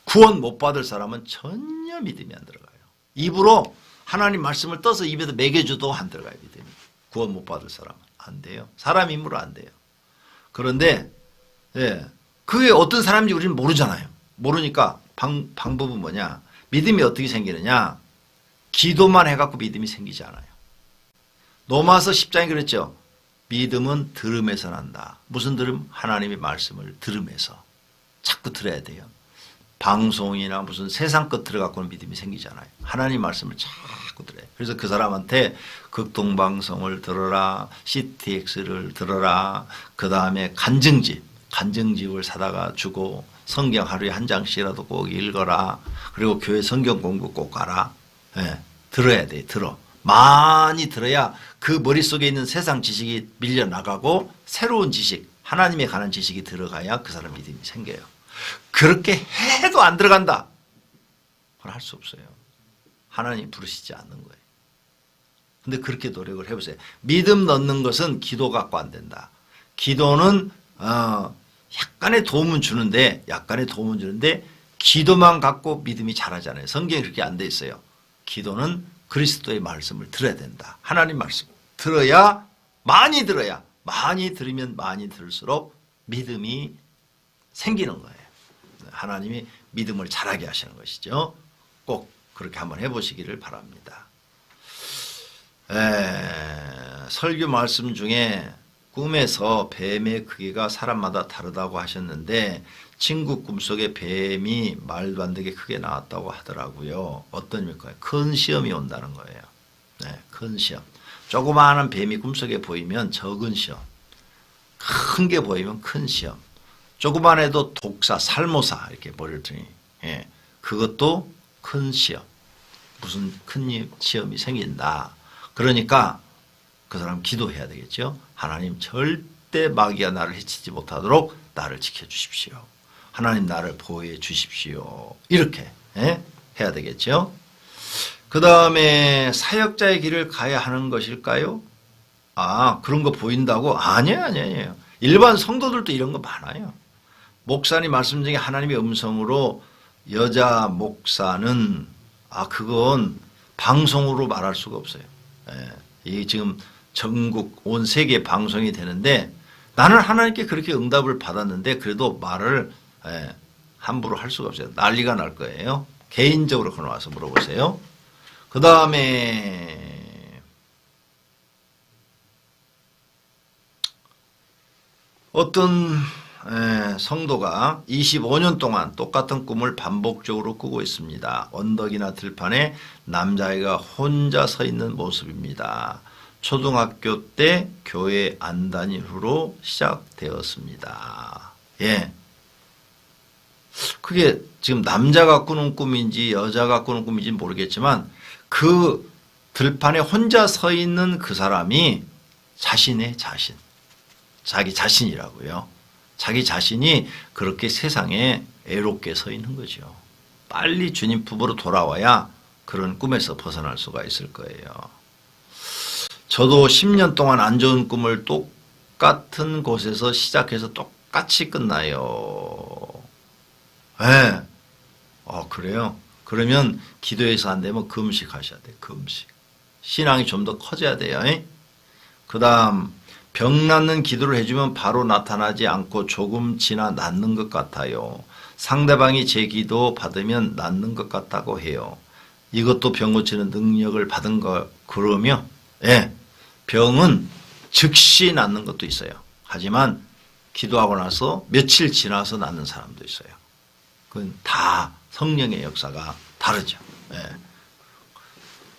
구원 못 받을 사람은 전혀 믿음이 안 들어가요. 입으로 하나님 말씀을 떠서 입에다 먹여줘도 안 들어가요. 믿음이. 구원 못 받을 사람은 안 돼요. 사람 힘으로 안 돼요. 그런데 그게 어떤 사람인지 우리는 모르잖아요. 모르니까 방법은 뭐냐. 믿음이 어떻게 생기느냐. 기도만 해갖고 믿음이 생기지 않아요. 로마서 10장에 그랬죠. 믿음은 들음에서 난다. 무슨 들음? 하나님의 말씀을 들음에서. 자꾸 들어야 돼요. 방송이나 무슨 세상 것 들어갖고는 믿음이 생기잖아요. 하나님 말씀을 자꾸 들어요. 그래서 그 사람한테 극동방송을 들어라. CTX를 들어라. 그 다음에 간증집을 사다가 주고 성경 하루에 한 장씩이라도 꼭 읽어라. 그리고 교회 성경 공부 꼭 가라. 들어야 돼. 들어. 많이 들어야 그 머릿속에 있는 세상 지식이 밀려나가고 새로운 지식, 하나님에 관한 지식이 들어가야 그 사람 믿음이 생겨요. 그렇게 해도 안 들어간다. 그건 할 수 없어요. 하나님 부르시지 않는 거예요. 근데 그렇게 노력을 해보세요. 믿음 넣는 것은 기도 갖고 안 된다. 기도는 약간의 도움은 주는데 기도만 갖고 믿음이 자라잖아요. 성경이 그렇게 안 돼 있어요. 기도는 그리스도의 말씀을 들어야 된다. 하나님 말씀 들어야 많이 들으면 많이 들을수록 믿음이 생기는 거예요. 하나님이 믿음을 자라게 하시는 것이죠. 꼭 그렇게 한번 해보시기를 바랍니다. 설교 말씀 중에 꿈에서 뱀의 크기가 사람마다 다르다고 하셨는데 친구 꿈속에 뱀이 말도 안 되게 크게 나왔다고 하더라고요. 어떤 의미일까요? 큰 시험이 온다는 거예요. 네, 큰 시험. 조그마한 뱀이 꿈속에 보이면 적은 시험, 큰 게 보이면 큰 시험, 조그만 해도 독사, 살모사 이렇게 버렸더니 그것도 큰 시험, 무슨 큰 시험이 생긴다. 그러니까 그 사람 기도해야 되겠죠. 하나님 절대 마귀가 나를 해치지 못하도록 나를 지켜주십시오. 하나님 나를 보호해 주십시오. 이렇게 해야 되겠죠. 그 다음에 사역자의 길을 가야 하는 것일까요? 그런 거 보인다고? 아니에요. 일반 성도들도 이런 거 많아요. 목사님 말씀 중에 하나님의 음성으로 여자 목사는 그건 방송으로 말할 수가 없어요. 이게 지금 전국 온 세계 방송이 되는데 나는 하나님께 그렇게 응답을 받았는데 그래도 말을 함부로 할 수가 없어요. 난리가 날 거예요. 개인적으로 걸어와서 물어보세요. 그 다음에 어떤 성도가 25년 동안 똑같은 꿈을 반복적으로 꾸고 있습니다. 언덕이나 들판에 남자아이가 혼자 서 있는 모습입니다. 초등학교 때 교회 안 다닌 후로 시작되었습니다. 그게 지금 남자가 꾸는 꿈인지 여자가 꾸는 꿈인지 모르겠지만 그 들판에 혼자 서 있는 그 사람이 자신의 자신, 자기 자신이라고요. 자기 자신이 그렇게 세상에 애롭게 서 있는 거죠. 빨리 주님 품으로 돌아와야 그런 꿈에서 벗어날 수가 있을 거예요. 저도 10년 동안 안 좋은 꿈을 똑같은 곳에서 시작해서 똑같이 끝나요. 그래요? 그러면 기도해서 안 되면 금식하셔야 돼요. 금식. 신앙이 좀 더 커져야 돼요. 그 다음 병 낫는 기도를 해주면 바로 나타나지 않고 조금 지나 낫는 것 같아요. 상대방이 제 기도 받으면 낫는 것 같다고 해요. 이것도 병 고치는 능력을 받은 거 그러며 병은 즉시 낫는 것도 있어요. 하지만 기도하고 나서 며칠 지나서 낫는 사람도 있어요. 그건 다 성령의 역사가 다르죠.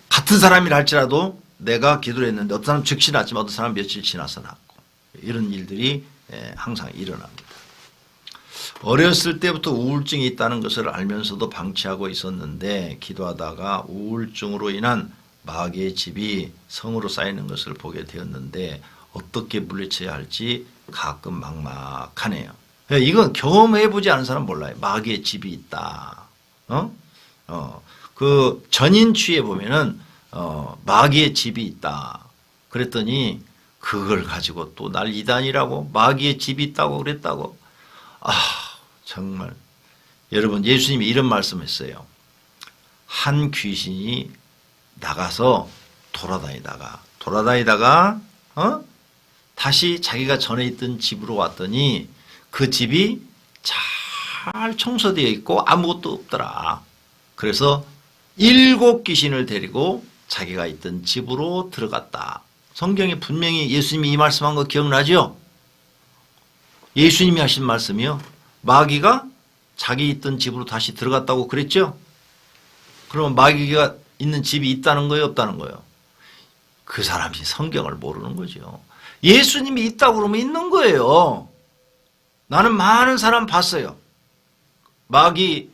같은 사람이라 할지라도 내가 기도를 했는데 어떤 사람은 즉시 낫지만 어떤 사람은 며칠 지나서 낫고 이런 일들이 항상 일어납니다. 어렸을 때부터 우울증이 있다는 것을 알면서도 방치하고 있었는데 기도하다가 우울증으로 인한 마귀의 집이 성으로 쌓이는 것을 보게 되었는데 어떻게 물리쳐야 할지 가끔 막막하네요. 이건 경험해보지 않은 사람 몰라요. 마귀의 집이 있다. 그 전인취에 보면은 마귀의 집이 있다. 그랬더니 그걸 가지고 또 날 이단이라고 마귀의 집이 있다고 그랬다고. 정말 여러분 예수님이 이런 말씀했어요. 한 귀신이 나가서 돌아다니다가 다시 자기가 전에 있던 집으로 왔더니 그 집이 잘 청소되어 있고 아무것도 없더라. 그래서 7 귀신을 데리고 자기가 있던 집으로 들어갔다. 성경에 분명히 예수님이 이 말씀한 거 기억나죠? 예수님이 하신 말씀이요. 마귀가 자기 있던 집으로 다시 들어갔다고 그랬죠? 그러면 마귀가 있는 집이 있다는 거예요? 없다는 거예요? 그 사람이 성경을 모르는 거죠. 예수님이 있다고 그러면 있는 거예요. 나는 많은 사람 봤어요. 마귀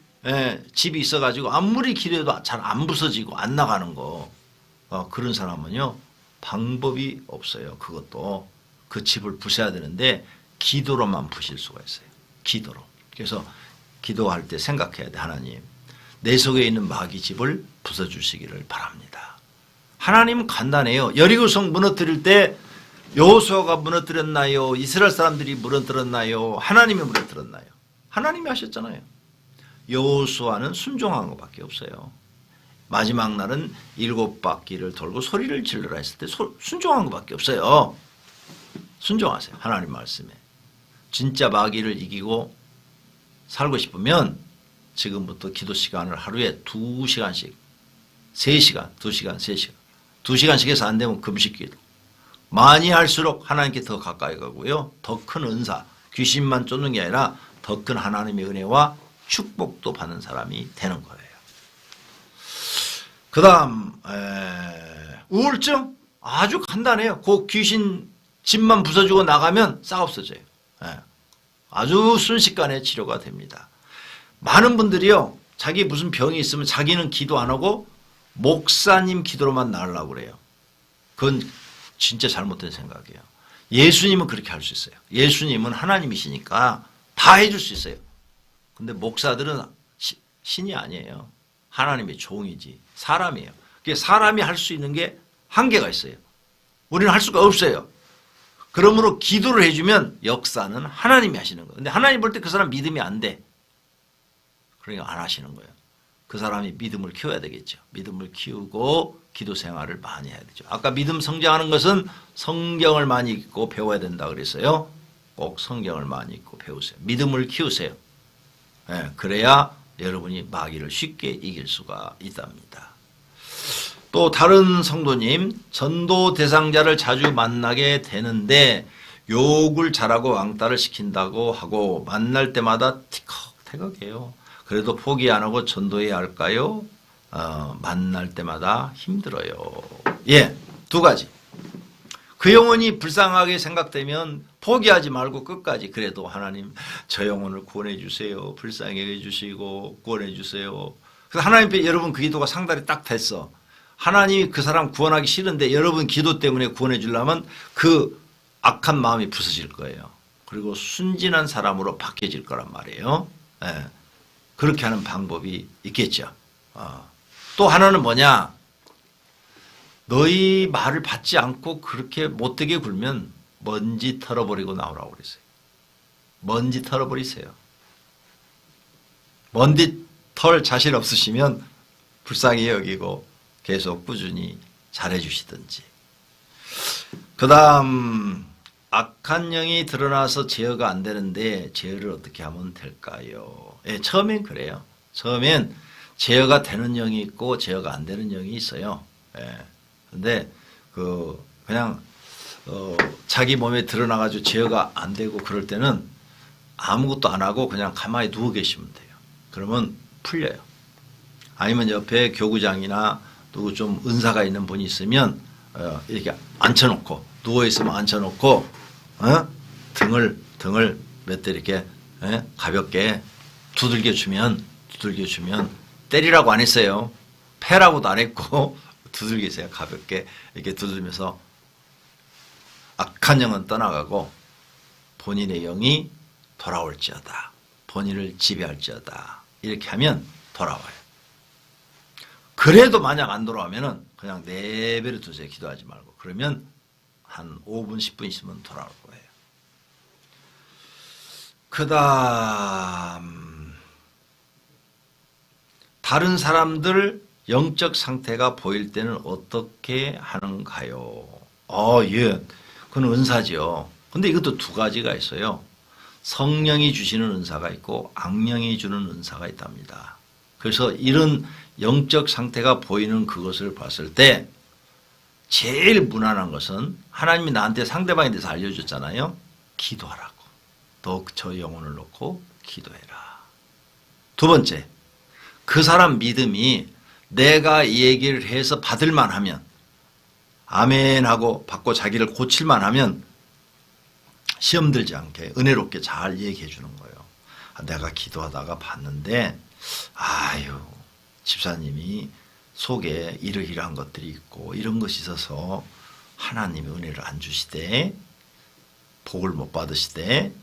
집이 있어가지고 아무리 기도해도 잘 안 부서지고 안 나가는 거. 그런 사람은요. 방법이 없어요. 그것도. 그 집을 부셔야 되는데 기도로만 부실 수가 있어요. 기도로. 그래서 기도할 때 생각해야 돼. 하나님. 내 속에 있는 마귀 집을 부숴주시기를 바랍니다. 하나님은 간단해요. 여리고성 무너뜨릴 때 여호수아가 무너뜨렸나요? 이스라엘 사람들이 무너뜨렸나요? 하나님이 무너뜨렸나요? 하나님이 하셨잖아요. 여호수아는 순종한 것밖에 없어요. 마지막 날은 7바퀴를 돌고 소리를 질러라 했을 때 순종한 것밖에 없어요. 순종하세요. 하나님 말씀에. 진짜 마귀를 이기고 살고 싶으면 지금부터 기도 시간을 하루에 2시간씩, 3시간, 2시간, 3시간, 2시간씩 해서 안 되면 금식기도. 많이 할수록 하나님께 더 가까이 가고요. 더 큰 은사, 귀신만 쫓는 게 아니라 더 큰 하나님의 은혜와 축복도 받는 사람이 되는 거예요. 그 다음 우울증 아주 간단해요. 그 귀신 집만 부숴주고 나가면 싹 없어져요. 아주 순식간에 치료가 됩니다. 많은 분들이요, 자기 무슨 병이 있으면 자기는 기도 안 하고 목사님 기도로만 나으려고 그래요. 그건 진짜 잘못된 생각이에요. 예수님은 그렇게 할 수 있어요. 예수님은 하나님이시니까 다 해줄 수 있어요. 근데 목사들은 신이 아니에요. 하나님의 종이지 사람이에요. 사람이 할 수 있는 게 한계가 있어요. 우리는 할 수가 없어요. 그러므로 기도를 해주면 역사는 하나님이 하시는 거예요. 근데 하나님 볼 때 그 사람 믿음이 안 돼. 그러니까 안 하시는 거예요. 그 사람이 믿음을 키워야 되겠죠. 믿음을 키우고 기도 생활을 많이 해야 되죠. 아까 믿음 성장하는 것은 성경을 많이 읽고 배워야 된다 그랬어요. 꼭 성경을 많이 읽고 배우세요. 믿음을 키우세요. 그래야 여러분이 마귀를 쉽게 이길 수가 있답니다. 또 다른 성도님, 전도 대상자를 자주 만나게 되는데 욕을 잘하고 왕따를 시킨다고 하고 만날 때마다 티격태격해요. 그래도 포기 안 하고 전도해야 할까요? 만날 때마다 힘들어요. 예, 2가지. 그 영혼이 불쌍하게 생각되면 포기하지 말고 끝까지 그래도 하나님 저 영혼을 구원해 주세요. 불쌍하게 해주시고 구원해 주세요. 그래서 하나님 앞에 여러분 그 기도가 상달이 딱 됐어. 하나님이 그 사람 구원하기 싫은데 여러분 기도 때문에 구원해 주려면 그 악한 마음이 부서질 거예요. 그리고 순진한 사람으로 바뀌어질 거란 말이에요. 예. 그렇게 하는 방법이 있겠죠. 또 하나는 뭐냐? 너희 말을 받지 않고 그렇게 못되게 굴면 먼지 털어버리고 나오라고 그랬어요. 먼지 털어버리세요. 먼지 털 자신 없으시면 불쌍히 여기고 계속 꾸준히 잘해 주시든지. 그 다음 악한 영이 드러나서 제어가 안 되는데 제어를 어떻게 하면 될까요? 예, 처음엔 그래요. 처음엔 제어가 되는 영이 있고 제어가 안 되는 영이 있어요. 예. 근데 그냥 자기 몸에 드러나가지고 제어가 안 되고 그럴 때는 아무것도 안 하고 그냥 가만히 누워 계시면 돼요. 그러면 풀려요. 아니면 옆에 교구장이나 누구 좀 은사가 있는 분이 있으면 이렇게 앉혀놓고 누워 있으면 앉혀놓고 등을 몇 대 이렇게 가볍게 두들겨 주면 때리라고 안 했어요. 패라고도 안 했고 두들기세요. 가볍게 이렇게 두들면서 악한 영은 떠나가고 본인의 영이 돌아올지어다. 본인을 지배할지어다. 이렇게 하면 돌아와요. 그래도 만약 안 돌아오면은 그냥 내버려 두세요. 기도하지 말고. 그러면 한 5분 10분 있으면 돌아올 거예요. 그 다음 다른 사람들 영적 상태가 보일 때는 어떻게 하는가요? 예. 그건 은사죠. 근데 이것도 2가지가 있어요. 성령이 주시는 은사가 있고 악령이 주는 은사가 있답니다. 그래서 이런 영적 상태가 보이는 그것을 봤을 때 제일 무난한 것은 하나님이 나한테 상대방에 대해서 알려줬잖아요. 기도하라고. 너 저 영혼을 놓고 기도해라. 2번째, 그 사람 믿음이 내가 이 얘기를 해서 받을만 하면 아멘 하고 받고 자기를 고칠만 하면 시험 들지 않게 은혜롭게 잘 얘기해 주는 거예요. 내가 기도하다가 봤는데 아유 집사님이 속에 이러이러한 것들이 있고 이런 것이 있어서 하나님의 은혜를 안 주시되 복을 못 받으시되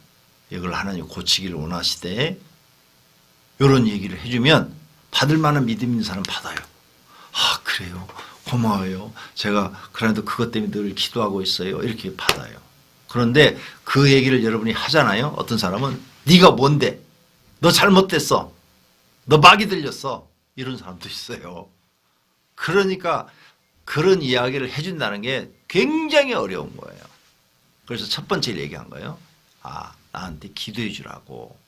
이걸 하나님 고치기를 원하시되 이런 얘기를 해주면 받을 만한 믿음 있는 사람 받아요. 그래요? 고마워요. 제가 그래도 그것 때문에 늘 기도하고 있어요. 이렇게 받아요. 그런데 그 얘기를 여러분이 하잖아요. 어떤 사람은 네가 뭔데? 너 잘못됐어. 너 마귀 들렸어. 이런 사람도 있어요. 그러니까 그런 이야기를 해준다는 게 굉장히 어려운 거예요. 그래서 첫 번째 얘기한 거예요. 나한테 기도해 주라고.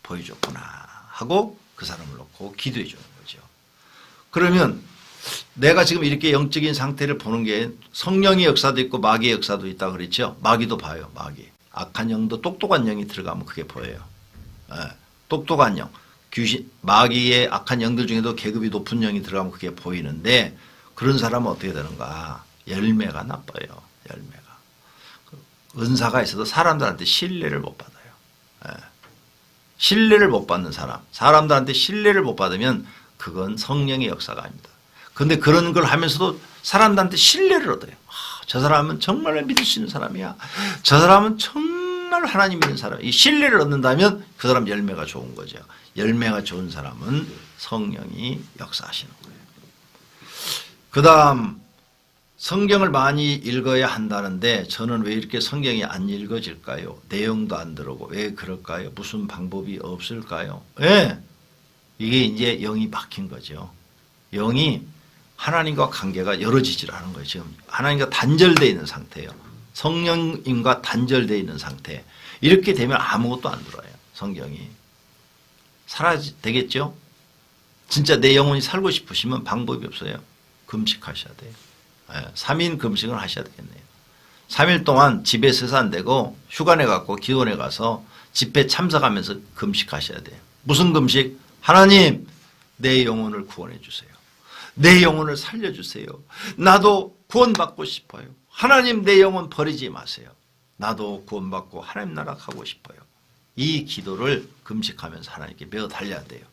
보여줬구나 하고 그 사람을 놓고 기도해 주는 거죠. 그러면 내가 지금 이렇게 영적인 상태를 보는 게 성령의 역사도 있고 마귀의 역사도 있다 그랬죠. 마귀도 봐요. 마귀. 악한 영도 똑똑한 영이 들어가면 그게 보여요. 예, 똑똑한 영. 귀신, 마귀의 악한 영들 중에도 계급이 높은 영이 들어가면 그게 보이는데 그런 사람은 어떻게 되는가. 열매가 나빠요. 열매가. 은사가 있어도 사람들한테 신뢰를 못 받아요. 예. 신뢰를 못 받는 사람. 사람들한테 신뢰를 못 받으면 그건 성령의 역사가 아닙니다. 그런데 그런 걸 하면서도 사람들한테 신뢰를 얻어요. 저 사람은 정말 믿을 수 있는 사람이야. 저 사람은 정말 하나님 믿는 사람. 이 신뢰를 얻는다면 그 사람 열매가 좋은 거죠. 열매가 좋은 사람은 성령이 역사하시는 거예요. 그 다음 성경을 많이 읽어야 한다는데 저는 왜 이렇게 성경이 안 읽어질까요? 내용도 안 들어오고 왜 그럴까요? 무슨 방법이 없을까요? 예. 이게 이제 영이 막힌 거죠. 영이 하나님과 관계가 열어지질 않은 거예요. 지금 하나님과 단절되어 있는 상태예요. 성령님과 단절되어 있는 상태. 이렇게 되면 아무것도 안 들어요. 성경이. 되겠죠? 진짜 내 영혼이 살고 싶으시면 방법이 없어요. 금식하셔야 돼요. 3인 금식을 하셔야 되겠네요. 3일 동안 집에 서서 안 되고 휴가 내갖고 기도원에 가서 집회 참석하면서 금식하셔야 돼요. 무슨 금식? 하나님 내 영혼을 구원해 주세요. 내 영혼을 살려주세요. 나도 구원받고 싶어요. 하나님 내 영혼 버리지 마세요. 나도 구원받고 하나님 나라 가고 싶어요. 이 기도를 금식하면서 하나님께 매어 달려야 돼요.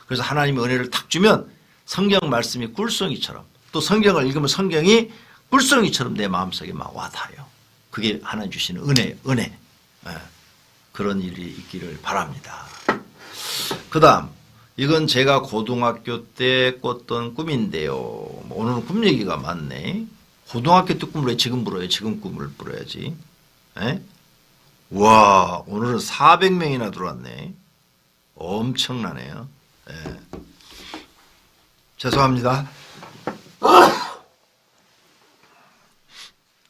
그래서 하나님의 은혜를 탁 주면 성경 말씀이 꿀송이처럼 또 성경을 읽으면 성경이 꿀송이처럼 내 마음속에 막 와닿아요. 그게 하나님 주시는 은혜예요. 은혜. 그런 일이 있기를 바랍니다. 그 다음 이건 제가 고등학교 때 꿨던 꿈인데요. 오늘은 꿈 얘기가 많네. 고등학교 때 꿈을 왜 지금 불어요? 지금 꿈을 불어야지. 에? 와, 오늘은 400명이나 들어왔네. 엄청나네요. 에. 죄송합니다.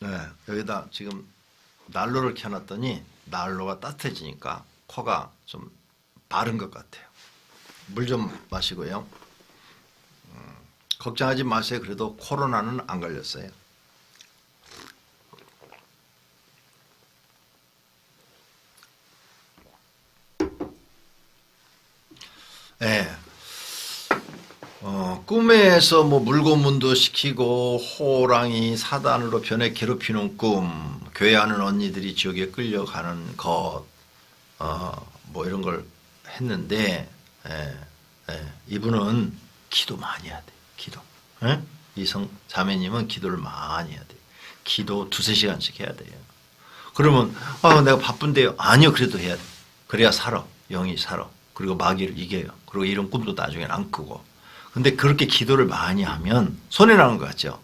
네, 여기다 지금 난로를 켜놨더니 난로가 따뜻해지니까 코가 좀 마른 것 같아요. 물 좀 마시고요. 걱정하지 마세요. 그래도 코로나는 안 걸렸어요. 네. 꿈에서 뭐 물고문도 시키고 호랑이 사단으로 변해 괴롭히는 꿈, 교회 하는 언니들이 지옥에 끌려가는 것, 뭐 이런 걸 했는데, 이분은 기도 많이 해야 돼. 기도. 이성 자매님은 기도를 많이 해야 돼. 기도 2-3시간씩 해야 돼요. 그러면 내가 바쁜데요. 아니요. 그래도 해야 돼. 그래야 살아. 영이 살아. 그리고 마귀를 이겨요. 그리고 이런 꿈도 나중엔 안 꾸고. 근데 그렇게 기도를 많이 하면 손해나는 것 같죠.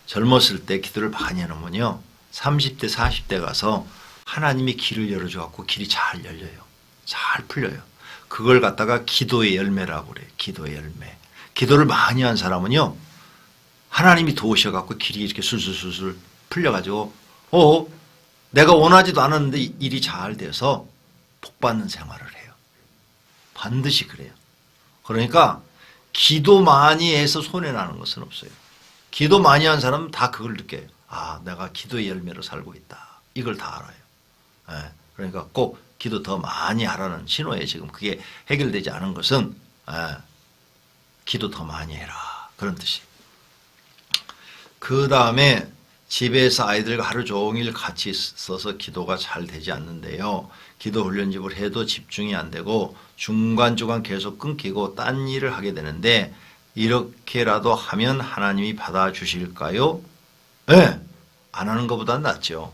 젊었을 때 기도를 많이 해놓으면요. 30대 40대 가서 하나님이 길을 열어줘 갖고 길이 잘 열려요. 잘 풀려요. 그걸 갖다가 기도의 열매라고 그래요. 기도의 열매. 기도를 많이 한 사람은요. 하나님이 도우셔갖고 길이 이렇게 술술술술 풀려가지고 내가 원하지도 않았는데 일이 잘 돼서 복받는 생활을 해요. 반드시 그래요. 그러니까 기도 많이 해서 손해나는 것은 없어요. 기도 많이 한 사람은 다 그걸 느껴요. 내가 기도의 열매로 살고 있다. 이걸 다 알아요. 그러니까 꼭 기도 더 많이 하라는 신호에 지금 그게 해결되지 않은 것은 기도 더 많이 해라. 그런 뜻이에요. 그 다음에 집에서 아이들과 하루 종일 같이 있어서 기도가 잘 되지 않는데요. 기도 훈련집을 해도 집중이 안 되고 중간중간 계속 끊기고 딴 일을 하게 되는데 이렇게라도 하면 하나님이 받아주실까요? 네. 안 하는 것보다는 낫죠.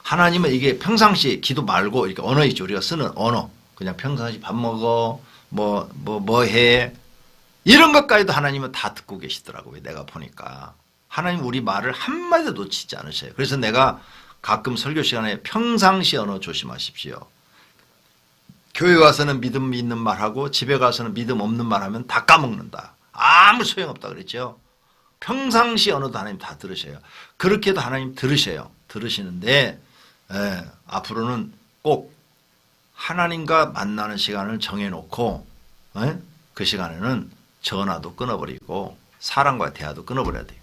하나님은 이게 평상시 기도 말고 이렇게 언어 있죠. 우리가 쓰는 언어. 그냥 평상시 밥 먹어, 뭐 해. 이런 것까지도 하나님은 다 듣고 계시더라고요. 내가 보니까. 하나님 우리 말을 한마디도 놓치지 않으셔요. 그래서 내가 가끔 설교 시간에 평상시 언어 조심하십시오. 교회 가서는 믿음 있는 말하고 집에 가서는 믿음 없는 말하면 다 까먹는다. 아무 소용없다 그랬죠. 평상시 언어도 하나님 다 들으셔요. 그렇게도 하나님 들으셔요. 들으시는데 앞으로는 꼭 하나님과 만나는 시간을 정해놓고 그 시간에는 전화도 끊어버리고 사람과의 대화도 끊어버려야 돼요.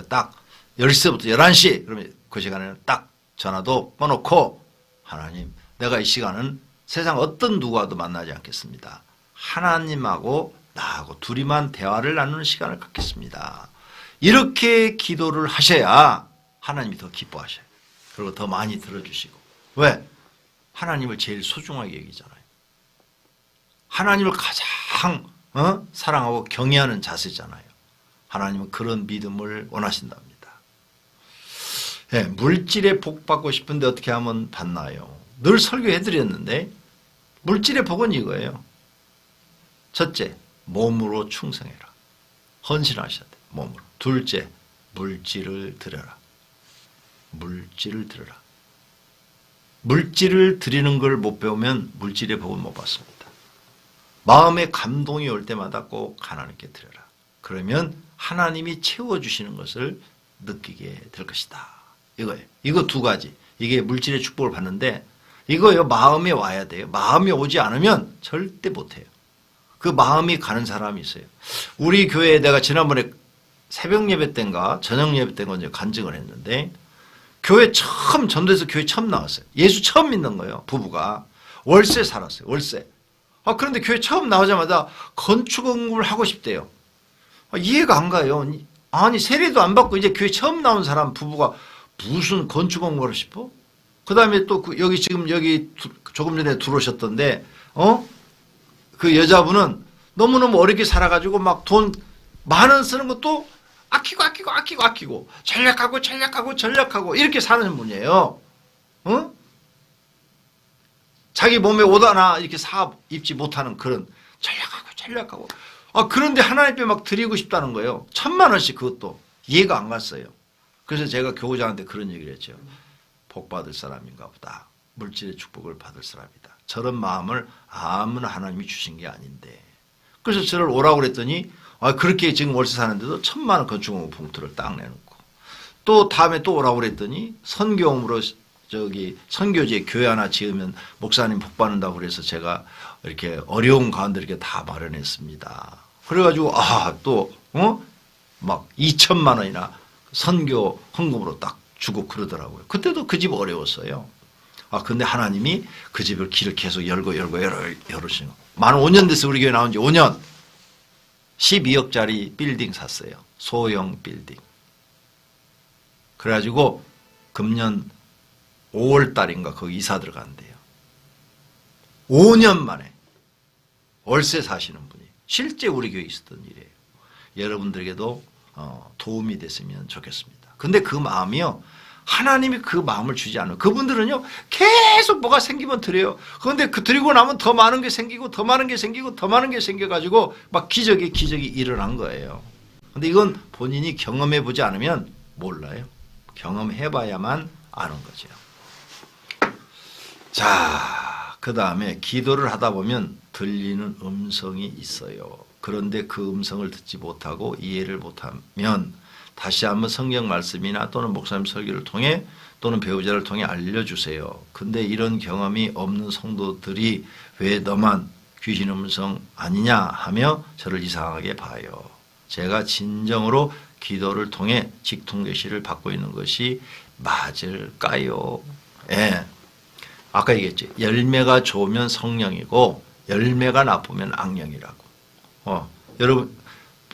딱 10시부터 11시 그러면 그 시간에는 딱 전화도 꺼놓고 하나님 내가 이 시간은 세상 어떤 누구와도 만나지 않겠습니다. 하나님하고 나하고 둘이만 대화를 나누는 시간을 갖겠습니다. 이렇게 기도를 하셔야 하나님이 더 기뻐하셔요. 그리고 더 많이 들어주시고. 왜? 하나님을 제일 소중하게 여기잖아요. 하나님을 가장 사랑하고 경외하는 자세잖아요. 하나님은 그런 믿음을 원하신답니다. 네, 물질의 복 받고 싶은데 어떻게 하면 받나요? 늘 설교해드렸는데 물질의 복은 이거예요. 첫째, 몸으로 충성해라. 헌신하셔야 돼요. 몸으로. 둘째, 물질을 드려라. 물질을 드려라. 물질을 드리는 걸 못 배우면 물질의 복은 못 받습니다. 마음에 감동이 올 때마다 꼭 하나님께 드려라. 그러면 하나님이 채워주시는 것을 느끼게 될 것이다. 이거예요. 이거 두 가지. 이게 물질의 축복을 받는데 이거요. 마음에 와야 돼요. 마음이 오지 않으면 절대 못해요. 그 마음이 가는 사람이 있어요. 우리 교회에 내가 지난번에 새벽 예배 때인가 저녁 예배 때인가 이제 간증을 했는데 교회 처음 전도해서 교회 처음 나왔어요. 예수 처음 믿는 거예요. 부부가 월세 살았어요. 월세. 그런데 교회 처음 나오자마자 건축 공부를 하고 싶대요. 이해가 안 가요. 아니 세례도 안 받고 이제 교회 처음 나온 사람 부부가 무슨 건축 공부를 싶어? 그 다음에 또 여기 지금 여기 조금 전에 들어오셨던데 그 여자분은 너무너무 어렵게 살아가지고 막 돈 만 원 쓰는 것도 아끼고 전략하고 이렇게 사는 분이에요. 자기 몸에 옷 하나 이렇게 사업 입지 못하는 그런 전략하고 그런데 하나님께 막 드리고 싶다는 거예요. 1,000만 원씩 그것도 이해가 안 갔어요. 그래서 제가 교우장한테 그런 얘기를 했죠. 복 받을 사람인가 보다. 물질의 축복을 받을 사람이다. 저런 마음을 아무나 하나님이 주신 게 아닌데. 그래서 저를 오라고 그랬더니 그렇게 지금 월세 사는데도 1,000만 원 건축공업 봉투를 딱 내놓고 또 다음에 또 오라고 그랬더니 선교음으로 선교지에 교회 하나 지으면 목사님 복 받는다고 그래서 제가 이렇게 어려운 가운데 이렇게 다 마련했습니다. 그래가지고 또 막 2,000만 원이나 선교 헌금으로 딱 주고 그러더라고요. 그때도 그 집 어려웠어요. 근데 하나님이 그 집을 길을 계속 열으시는 거. 만 5년 됐어요. 우리 교회 나온 지 5년. 12억짜리 빌딩 샀어요. 소형 빌딩. 그래가지고 금년 5월 달인가 거기 이사 들어간대요. 5년 만에 월세 사시는 분이 실제 우리 교회에 있었던 일이에요. 여러분들에게도 도움이 됐으면 좋겠습니다. 근데 그 마음이요. 하나님이 그 마음을 주지 않아요. 그분들은요. 계속 뭐가 생기면 드려요. 그런데 그 드리고 나면 더 많은 게 생기고 더 많은 게 생기고 더 많은 게 생겨가지고 막 기적이 일어난 거예요. 근데 이건 본인이 경험해 보지 않으면 몰라요. 경험해 봐야만 아는 거죠. 자, 그 다음에 기도를 하다 보면 들리는 음성이 있어요. 그런데 그 음성을 듣지 못하고 이해를 못하면 다시 한번 성경 말씀이나 또는 목사님 설교를 통해 또는 배우자를 통해 알려주세요. 근데 이런 경험이 없는 성도들이 왜 너만 귀신 음성 아니냐 하며 저를 이상하게 봐요. 제가 진정으로 기도를 통해 직통계시를 받고 있는 것이 맞을까요? 예. 아까 얘기했죠. 열매가 좋으면 성령이고 열매가 나쁘면 악령이라고. 여러분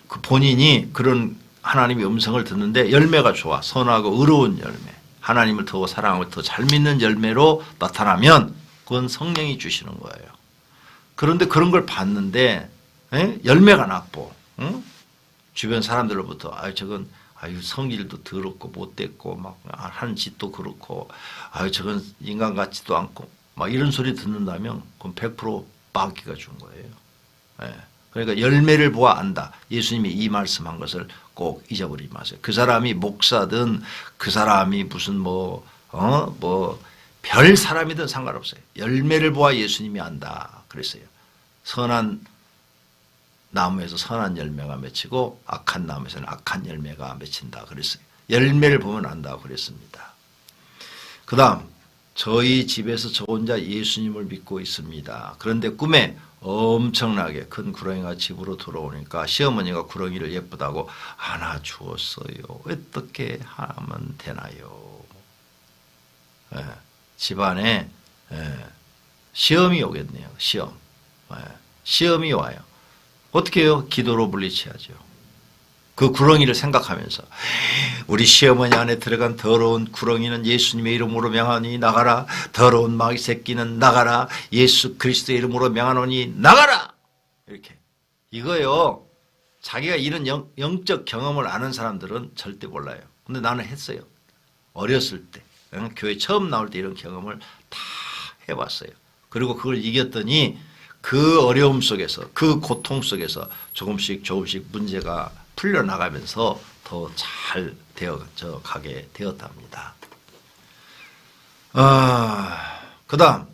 그 본인이 그런 하나님의 음성을 듣는데 열매가 좋아. 선하고 의로운 열매. 하나님을 더 사랑하고 더 잘 믿는 열매로 나타나면 그건 성령이 주시는 거예요. 그런데 그런 걸 봤는데 열매가 나쁘고 주변 사람들로부터 저건 성질도 더럽고 못됐고 막 하는 짓도 그렇고 저건 인간 같지도 않고 막 이런 소리 듣는다면 그건 100% 마귀가 준 거예요. 예. 그러니까 열매를 보아 안다. 예수님이 이 말씀한 것을 꼭 잊어버리지 마세요. 그 사람이 목사든 그 사람이 무슨 별 사람이든 상관없어요. 열매를 보아 예수님이 안다. 그랬어요. 선한 나무에서 선한 열매가 맺히고 악한 나무에서는 악한 열매가 맺힌다. 그랬어요. 열매를 보면 안다고 그랬습니다. 그 다음 저희 집에서 저 혼자 예수님을 믿고 있습니다. 그런데 꿈에 엄청나게 큰 구렁이가 집으로 들어오니까 시어머니가 구렁이를 예쁘다고 안아주었어요. 어떻게 하면 되나요? 예, 집안에 시험이 오겠네요. 시험. 시험이 와요. 어떻게 해요? 기도로 물리쳐야죠. 그 구렁이를 생각하면서 우리 시어머니 안에 들어간 더러운 구렁이는 예수님의 이름으로 명하노니 나가라. 더러운 마귀 새끼는 나가라. 예수 그리스도의 이름으로 명하노니 나가라. 이렇게. 이거요. 자기가 이런 영적 경험을 아는 사람들은 절대 몰라요. 근데 나는 했어요. 어렸을 때. 교회 처음 나올 때 이런 경험을 다 해봤어요. 그리고 그걸 이겼더니 그 어려움 속에서 그 고통 속에서 조금씩 문제가 풀려나가면서 더 잘 되어져 가게 되었답니다. 그 다음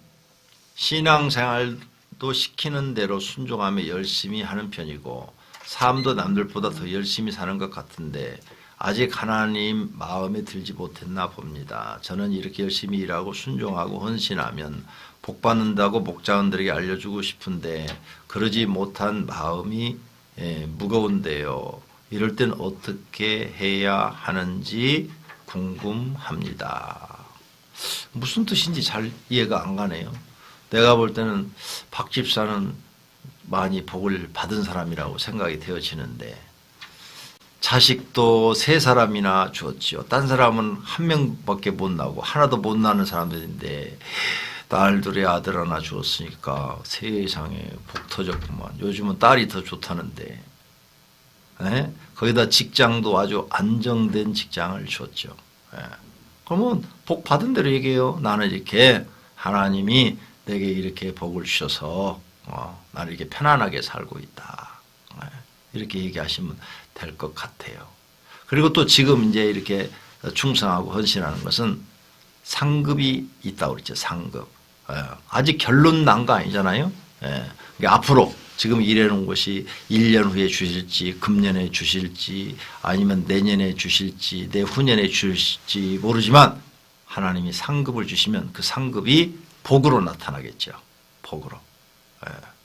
신앙생활도 시키는 대로 순종하며 열심히 하는 편이고 삶도 남들보다 더 열심히 사는 것 같은데 아직 하나님 마음에 들지 못했나 봅니다. 저는 이렇게 열심히 일하고 순종하고 헌신하면 복받는다고 목자원들에게 알려주고 싶은데 그러지 못한 마음이 무거운데요. 이럴 땐 어떻게 해야 하는지 궁금합니다. 무슨 뜻인지 잘 이해가 안 가네요. 내가 볼 때는 박 집사는 많이 복을 받은 사람이라고 생각이 되어지는데 자식도 3사람이나 주었지요. 딴 사람은 1명밖에 못 나고 하나도 못 나는 사람들인데 딸 둘에 아들 하나 주었으니까 세상에 복 터졌구만. 요즘은 딸이 더 좋다는데 거기다 직장도 아주 안정된 직장을 줬죠. 그러면 복 받은 대로 얘기해요. 나는 이렇게 하나님이 내게 이렇게 복을 주셔서 나는 이렇게 편안하게 살고 있다. 이렇게 얘기하시면 될 것 같아요. 그리고 또 지금 이제 이렇게 충성하고 헌신하는 것은 상급이 있다고 그랬죠. 상급. 아직 결론 난 거 아니잖아요. 앞으로 지금 일해놓은 것이 1년 후에 주실지 금년에 주실지 아니면 내년에 주실지 내후년에 주실지 모르지만 하나님이 상급을 주시면 그 상급이 복으로 나타나겠죠. 복으로.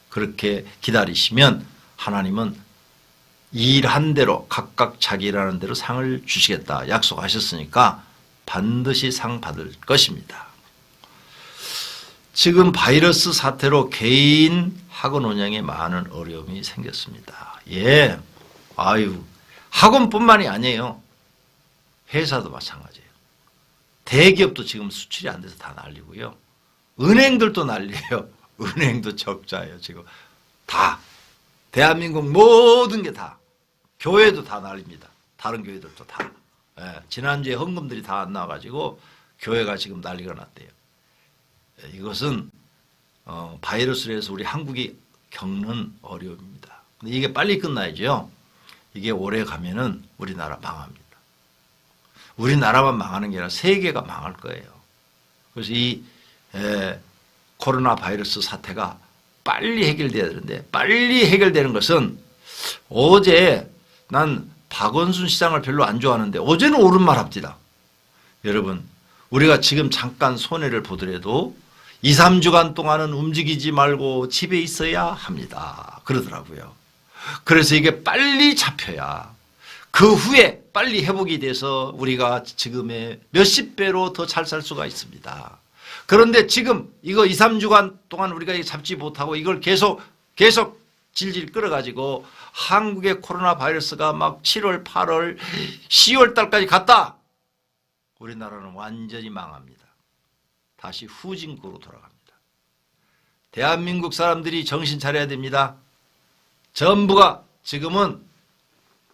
그렇게 기다리시면 하나님은 일한 대로 각각 자기 일하는 대로 상을 주시겠다 약속하셨으니까 반드시 상 받을 것입니다. 지금 바이러스 사태로 개인 학원 운영에 많은 어려움이 생겼습니다. 학원뿐만이 아니에요. 회사도 마찬가지예요. 대기업도 지금 수출이 안 돼서 다 난리고요. 은행들도 난리예요. 은행도 적자예요. 지금 다. 대한민국 모든 게 다. 교회도 다 난립니다. 다른 교회들도 다. 지난주에 헌금들이 다 안 나와가지고 교회가 지금 난리가 났대요. 이것은 바이러스로 해서 우리 한국이 겪는 어려움입니다. 근데 이게 빨리 끝나야죠. 이게 오래 가면은 우리나라 망합니다. 우리나라만 망하는 게 아니라 세계가 망할 거예요. 그래서 이 코로나 바이러스 사태가 빨리 해결돼야 되는데 빨리 해결되는 것은 어제 난 박원순 시장을 별로 안 좋아하는데 어제는 옳은 말 합디다. 여러분 우리가 지금 잠깐 손해를 보더라도 2, 3주간 동안은 움직이지 말고 집에 있어야 합니다. 그러더라고요. 그래서 이게 빨리 잡혀야 그 후에 빨리 회복이 돼서 우리가 지금의 몇십 배로 더 잘 살 수가 있습니다. 그런데 지금 이거 2, 3주간 동안 우리가 잡지 못하고 이걸 계속 질질 끌어가지고 한국의 코로나 바이러스가 막 7월, 8월, 10월 달까지 갔다. 우리나라는 완전히 망합니다. 다시 후진국으로 돌아갑니다. 대한민국 사람들이 정신 차려야 됩니다. 전부가 지금은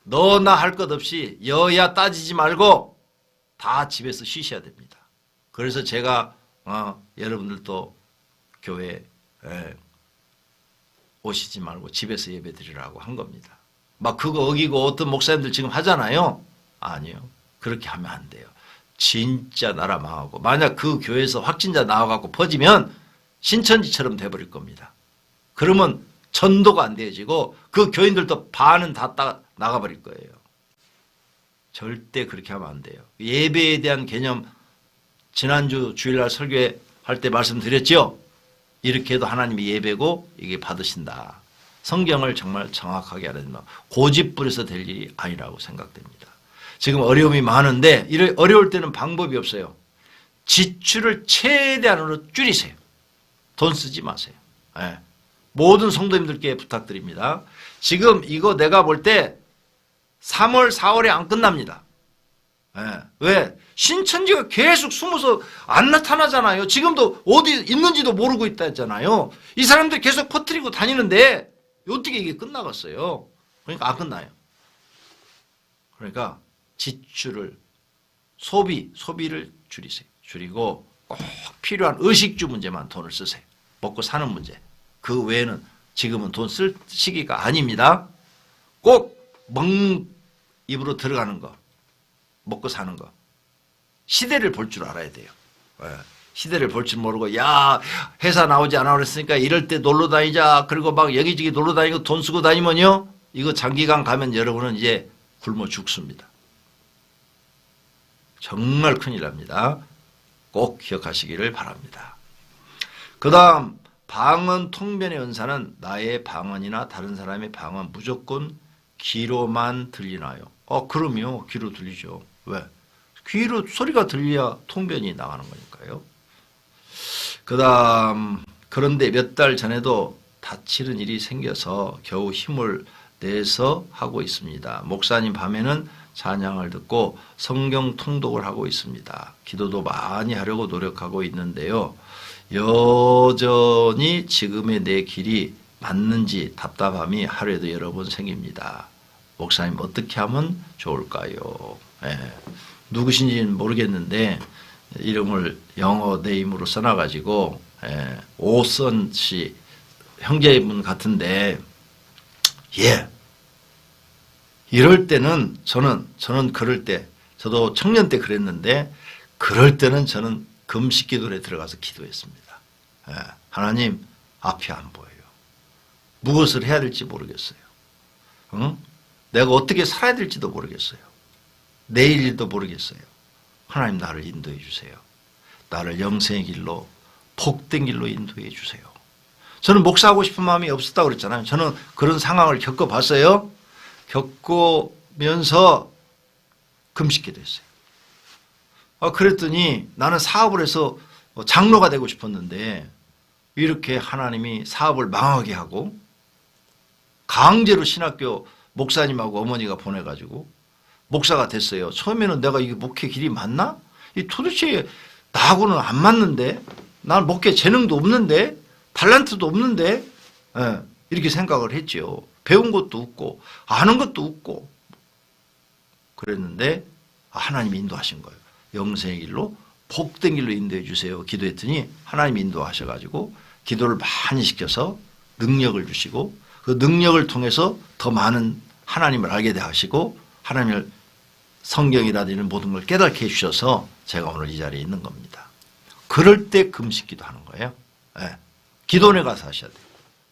너나 할 것 없이 여야 따지지 말고 다 집에서 쉬셔야 됩니다. 그래서 제가 여러분들도 교회 오시지 말고 집에서 예배 드리라고 한 겁니다. 막 그거 어기고 어떤 목사님들 지금 하잖아요. 아니요. 그렇게 하면 안 돼요. 진짜 나라 망하고 만약 그 교회에서 확진자 나와갖고 퍼지면 신천지처럼 돼버릴 겁니다. 그러면 전도가 안 되어지고 그 교인들도 반은 다 나가버릴 거예요. 절대 그렇게 하면 안 돼요. 예배에 대한 개념 지난주 주일날 설교할 때 말씀드렸죠. 이렇게 해도 하나님이 예배고 이게 받으신다. 성경을 정말 정확하게 알아야 된다. 고집부려서 될 일이 아니라고 생각됩니다. 지금 어려움이 많은데 어려울 때는 방법이 없어요. 지출을 최대한으로 줄이세요. 돈 쓰지 마세요. 네. 모든 성도님들께 부탁드립니다. 지금 이거 내가 볼 때 3월, 4월에 안 끝납니다. 네. 왜? 신천지가 계속 숨어서 안 나타나잖아요. 지금도 어디 있는지도 모르고 있다 했잖아요. 이 사람들 계속 퍼뜨리고 다니는데 어떻게 이게 끝나갔어요? 그러니까 안 끝나요. 그러니까 지출을 소비를 줄이세요. 줄이고 꼭 필요한 의식주 문제만 돈을 쓰세요. 먹고 사는 문제. 그 외에는 지금은 돈 쓸 시기가 아닙니다. 꼭 입으로 들어가는 거, 먹고 사는 거. 시대를 볼 줄 알아야 돼요. 시대를 볼 줄 모르고 야 회사 나오지 않아 그랬으니까 이럴 때 놀러 다니자. 그리고 막 여기저기 놀러 다니고 돈 쓰고 다니면요. 이거 장기간 가면 여러분은 이제 굶어 죽습니다. 정말 큰일 납니다. 꼭 기억하시기를 바랍니다. 그 다음 방언 통변의 은사는 나의 방언이나 다른 사람의 방언 무조건 귀로만 들리나요? 그럼요. 귀로 들리죠. 왜? 귀로 소리가 들려야 통변이 나가는 거니까요. 그 다음 그런데 몇 달 전에도 다치는 일이 생겨서 겨우 힘을 내서 하고 있습니다. 목사님 밤에는 찬양을 듣고 성경 통독을 하고 있습니다. 기도도 많이 하려고 노력하고 있는데요. 여전히 지금의 내 길이 맞는지 답답함이 하루에도 여러 번 생깁니다. 목사님 어떻게 하면 좋을까요? 누구신지는 모르겠는데 이름을 영어 네임으로 써놔가지고 오선 씨 형제분 같은데 이럴 때는 저는 그럴 때 저도 청년 때 그랬는데 그럴 때는 저는 금식 기도에 들어가서 기도했습니다. 하나님 앞이 안 보여요. 무엇을 해야 될지 모르겠어요. 내가 어떻게 살아야 될지도 모르겠어요. 내일 일도 모르겠어요. 하나님 나를 인도해 주세요. 나를 영생의 길로 복된 길로 인도해 주세요. 저는 목사하고 싶은 마음이 없었다고 그랬잖아요. 저는 그런 상황을 겪어봤어요. 겪으면서 금식기도 했어요. 그랬더니 나는 사업을 해서 장로가 되고 싶었는데 이렇게 하나님이 사업을 망하게 하고 강제로 신학교 목사님하고 어머니가 보내가지고 목사가 됐어요. 처음에는 내가 이게 목회 길이 맞나? 도대체 나하고는 안 맞는데? 난 목회 재능도 없는데? 달란트도 없는데? 이렇게 생각을 했죠. 배운 것도 없고 아는 것도 없고 그랬는데 하나님이 인도하신 거예요. 영생의 길로 복된 길로 인도해 주세요. 기도했더니 하나님이 인도하셔가지고 기도를 많이 시켜서 능력을 주시고 그 능력을 통해서 더 많은 하나님을 알게 하시고 하나님을 성경이라든지 모든 걸 깨닫게 해주셔서 제가 오늘 이 자리에 있는 겁니다. 그럴 때 금식기도 하는 거예요. 기도원에 가서 하셔야 돼요.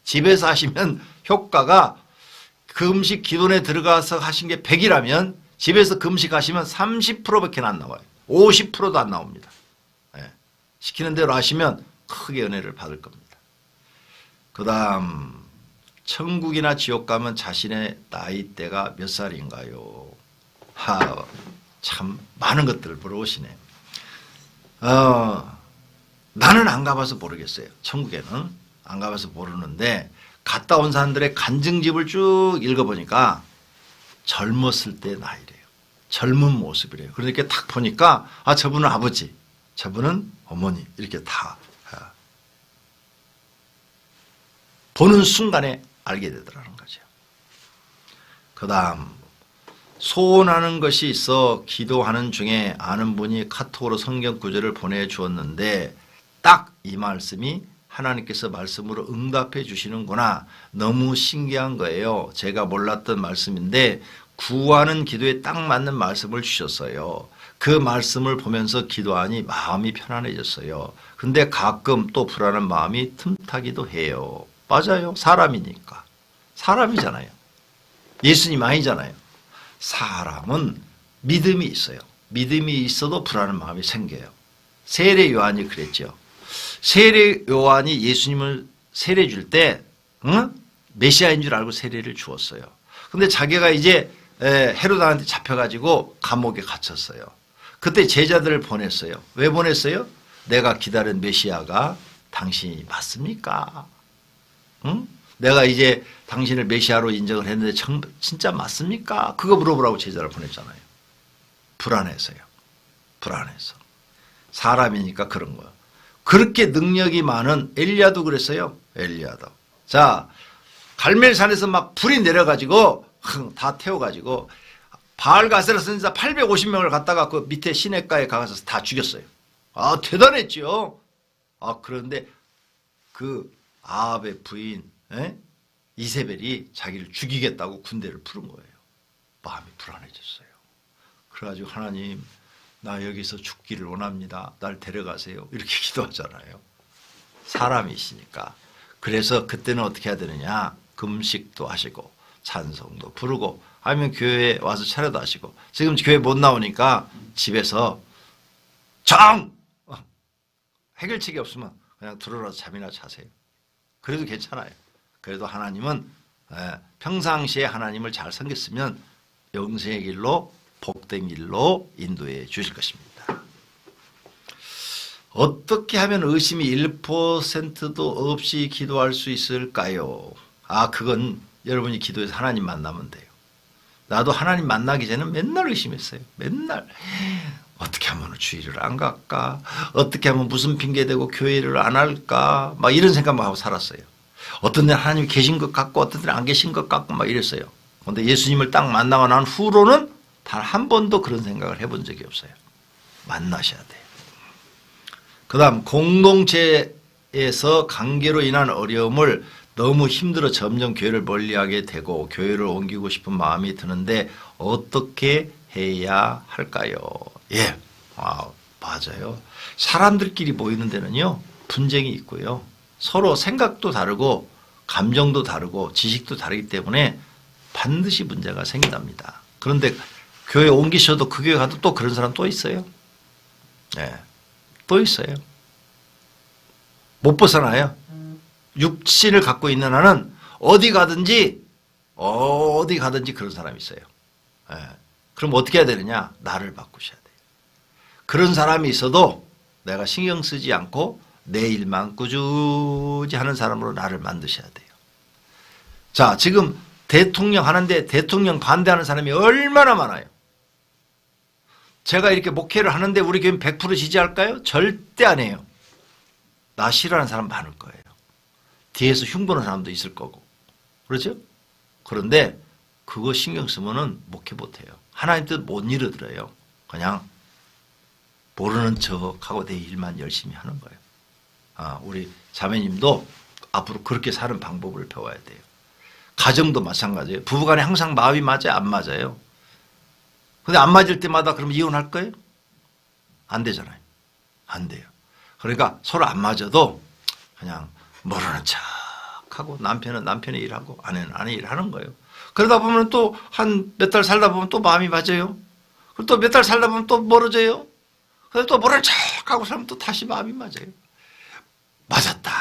집에서 하시면 효과가 금식 기도원에 들어가서 하신 게 100이라면 집에서 금식하시면 30%밖에 안 나와요. 50%도 안 나옵니다. 시키는 대로 하시면 크게 은혜를 받을 겁니다. 그 다음 천국이나 지옥 가면 자신의 나이대가 몇 살인가요? 참 많은 것들을 물어보시네. 나는 안 가봐서 모르겠어요. 천국에는 안 가봐서 모르는데 갔다 온 사람들의 간증집을 쭉 읽어보니까 젊었을 때 나이래요. 젊은 모습이래요. 그러니까 딱 보니까 저분은 아버지, 저분은 어머니 이렇게 다 보는 순간에 알게 되더라는 거죠. 그 다음 소원하는 것이 있어 기도하는 중에 아는 분이 카톡으로 성경 구절을 보내주었는데 딱 이 말씀이 하나님께서 말씀으로 응답해 주시는구나. 너무 신기한 거예요. 제가 몰랐던 말씀인데 구하는 기도에 딱 맞는 말씀을 주셨어요. 그 말씀을 보면서 기도하니 마음이 편안해졌어요. 근데 가끔 또 불안한 마음이 틈타기도 해요. 맞아요. 사람이니까. 사람이잖아요. 예수님 아니잖아요. 사람은 믿음이 있어요. 믿음이 있어도 불안한 마음이 생겨요. 세례 요한이 그랬죠. 세례 요한이 예수님을 세례 줄 때 메시아인 줄 알고 세례를 주었어요. 근데 자기가 이제 헤로다한테 잡혀가지고 감옥에 갇혔어요. 그때 제자들을 보냈어요. 왜 보냈어요? 내가 기다린 메시아가 당신이 맞습니까? 응? 내가 이제 당신을 메시아로 인정을 했는데 진짜 맞습니까? 그거 물어보라고 제자를 보냈잖아요. 불안해서요. 불안해서. 사람이니까 그런 거예요. 그렇게 능력이 많은 엘리야도 그랬어요. 엘리야도. 자, 갈멜산에서 막 불이 내려가지고 다 태워가지고 바알가세라 선지자 850명을 갖다가 그 밑에 시냇가에 가서 다 죽였어요. 아, 대단했죠. 아, 그런데 그 아합의 부인 이세벨이 자기를 죽이겠다고 군대를 부른 거예요. 마음이 불안해졌어요. 그래가지고 하나님, 나 여기서 죽기를 원합니다. 날 데려가세요. 이렇게 기도하잖아요. 사람이시니까. 그래서 그때는 어떻게 해야 되느냐. 금식도 하시고 찬송도 부르고 아니면 교회에 와서 차례도 하시고, 지금 교회 못 나오니까 집에서 해결책이 없으면 그냥 들어라서 잠이나 자세요. 그래도 괜찮아요. 그래도 하나님은 평상시에 하나님을 잘 섬겼으면 영생의 길로 복된 길로 인도해 주실 것입니다. 어떻게 하면 의심이 1%도 없이 기도할 수 있을까요? 아, 그건 여러분이 기도해서 하나님 만나면 돼요. 나도 하나님 만나기 전에는 맨날 의심했어요. 맨날 어떻게 하면 주일을 안 갈까? 어떻게 하면 무슨 핑계 대고 교회를 안 할까? 막 이런 생각만 하고 살았어요. 어떤 데는 하나님이 계신 것 같고 어떤 데는 안 계신 것 같고 막 이랬어요. 그런데 예수님을 딱 만나고 난 후로는 단 한 번도 그런 생각을 해본 적이 없어요. 만나셔야 돼요. 그 다음 공동체에서 관계로 인한 어려움을 너무 힘들어 점점 교회를 멀리하게 되고 교회를 옮기고 싶은 마음이 드는데 어떻게 해야 할까요? 예, 맞아요. 사람들끼리 모이는 데는요 분쟁이 있고요. 서로 생각도 다르고 감정도 다르고 지식도 다르기 때문에 반드시 문제가 생긴답니다. 그런데 교회 옮기셔도 그 교회 가도 또 그런 사람 또 있어요. 네, 또 있어요. 못 벗어나요. 육신을 갖고 있는 한은 어디 가든지 그런 사람이 있어요. 네. 그럼 어떻게 해야 되느냐? 나를 바꾸셔야 돼요. 그런 사람이 있어도 내가 신경 쓰지 않고 내 일만 꾸준히 하는 사람으로 나를 만드셔야 돼요. 자, 지금 대통령 하는데 대통령 반대하는 사람이 얼마나 많아요. 제가 이렇게 목회를 하는데 우리 교회는 100% 지지할까요? 절대 안 해요. 나 싫어하는 사람 많을 거예요. 뒤에서 흉보는 사람도 있을 거고. 그렇죠? 그런데 그거 신경 쓰면은 목회 못해요. 하나님 뜻 못 이루더래요. 그냥 모르는 척하고 내 일만 열심히 하는 거예요. 우리 자매님도 앞으로 그렇게 사는 방법을 배워야 돼요. 가정도 마찬가지예요. 부부간에 항상 마음이 맞아요? 안 맞아요? 근데 안 맞을 때마다 그럼 이혼할 거예요? 안 되잖아요. 안 돼요. 그러니까 서로 안 맞아도 그냥 모르는 척하고 남편은 남편의 일하고 아내는 아내 일하는 거예요. 그러다 보면 또 한 몇 달 살다 보면 또 마음이 맞아요. 그리고 또 몇 달 살다 보면 또 멀어져요. 그래서 또 모르는 척하고 살면 또 다시 마음이 맞아요. 맞았다.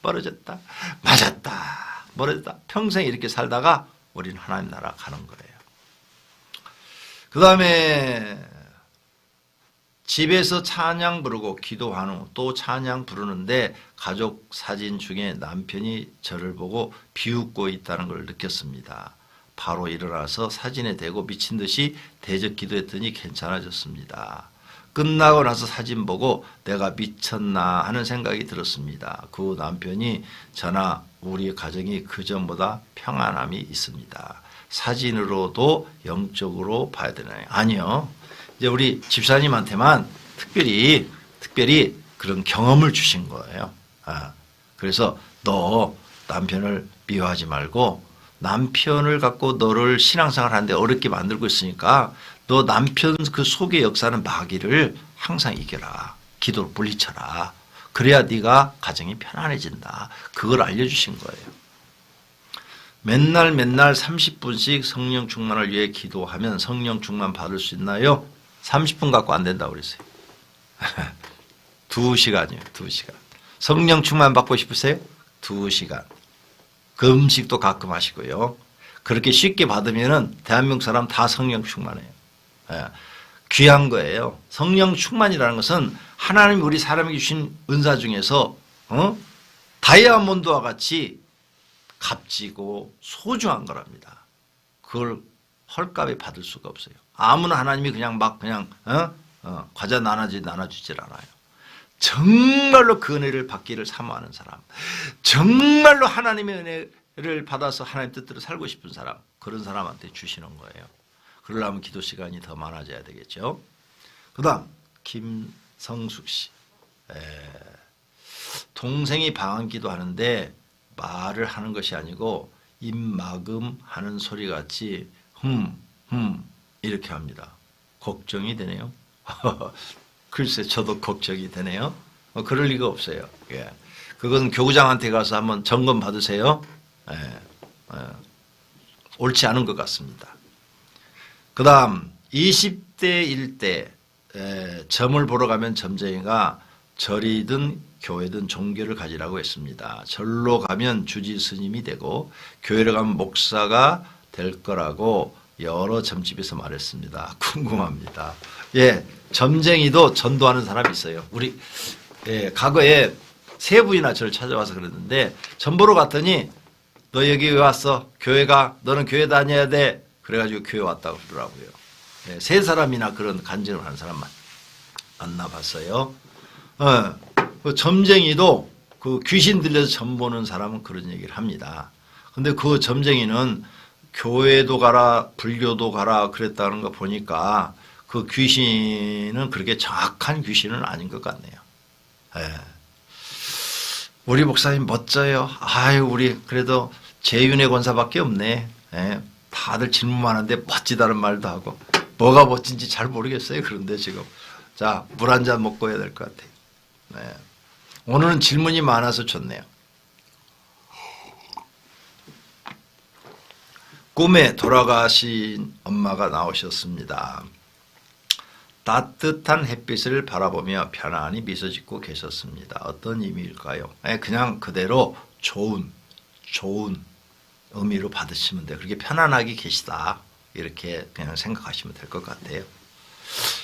멀어졌다. 맞았다. 멀어졌다. 평생 이렇게 살다가 우리는 하나님 나라 가는 거예요. 그 다음에 집에서 찬양 부르고 기도한 후 또 찬양 부르는데 가족 사진 중에 남편이 저를 보고 비웃고 있다는 걸 느꼈습니다. 바로 일어나서 사진에 대고 미친 듯이 대적 기도했더니 괜찮아졌습니다. 끝나고 나서 사진 보고 내가 미쳤나 하는 생각이 들었습니다. 그 남편이 저나 우리 가정이 그전보다 평안함이 있습니다. 사진으로도 영적으로 봐야 되나요? 아니요. 이제 우리 집사님한테만 특별히 그런 경험을 주신 거예요. 그래서 너 남편을 미워하지 말고 남편을 갖고 너를 신앙생활 하는데 어렵게 만들고 있으니까 너 남편 그 속의 역사는 마귀를 항상 이겨라. 기도로 물리쳐라. 그래야 네가 가정이 편안해진다. 그걸 알려주신 거예요. 맨날 30분씩 성령 충만을 위해 기도하면 성령 충만 받을 수 있나요? 30분 갖고 안 된다고 그랬어요. 2시간이에요. 2시간. 성령 충만 받고 싶으세요? 2시간. 금식도 가끔 하시고요. 그렇게 쉽게 받으면은 대한민국 사람 다 성령 충만해요. 예. 귀한 거예요. 성령 충만이라는 것은 하나님이 우리 사람에게 주신 은사 중에서 다이아몬드와 같이 값지고 소중한 거랍니다. 그걸 헐값에 받을 수가 없어요. 아무나 하나님이 그냥 막 그냥 과자 나눠주질 않아요. 정말로 그 은혜를 받기를 사모하는 사람, 정말로 하나님의 은혜를 받아서 하나님 뜻대로 살고 싶은 사람, 그런 사람한테 주시는 거예요. 그러려면 기도 시간이 더 많아져야 되겠죠. 그 다음 김성숙 씨. 동생이 방언기도 하는데 말을 하는 것이 아니고 입막음 하는 소리 같이 이렇게 합니다. 걱정이 되네요. 글쎄 저도 걱정이 되네요. 그럴 리가 없어요. 예. 그건 교구장한테 가서 한번 점검 받으세요. 옳지 않은 것 같습니다. 그 다음 20대일 때 점을 보러 가면 점쟁이가 절이든 교회든 종교를 가지라고 했습니다. 절로 가면 주지 스님이 되고 교회를 가면 목사가 될 거라고 여러 점집에서 말했습니다. 궁금합니다. 예, 점쟁이도 전도하는 사람이 있어요. 우리 과거에 세 분이나 저를 찾아와서 그랬는데 점 보러 갔더니 너 여기 왜 왔어? 교회가 너는 교회 다녀야 돼. 그래가지고 교회 왔다고 그러더라고요. 네, 세 사람이나 그런 간증을 하는 사람 만나봤어요. 그 점쟁이도 그 귀신 들려서 점 보는 사람은 그런 얘기를 합니다. 근데 그 점쟁이는 교회도 가라 불교도 가라 그랬다는 거 보니까 그 귀신은 그렇게 정확한 귀신은 아닌 것 같네요. 우리 목사님 멋져요. 아유 우리 그래도 재윤의 권사밖에 없네. 다들 질문 많은데 멋지다는 말도 하고 뭐가 멋진지 잘 모르겠어요. 그런데 지금 자, 물 한 잔 먹고 해야 될 것 같아요. 오늘은 질문이 많아서 좋네요. 꿈에 돌아가신 엄마가 나오셨습니다. 따뜻한 햇빛을 바라보며 편안히 미소 짓고 계셨습니다. 어떤 의미일까요? 그냥 그대로 좋은 의미로 받으시면 돼요. 그렇게 편안하게 계시다 이렇게 그냥 생각하시면 될 것 같아요.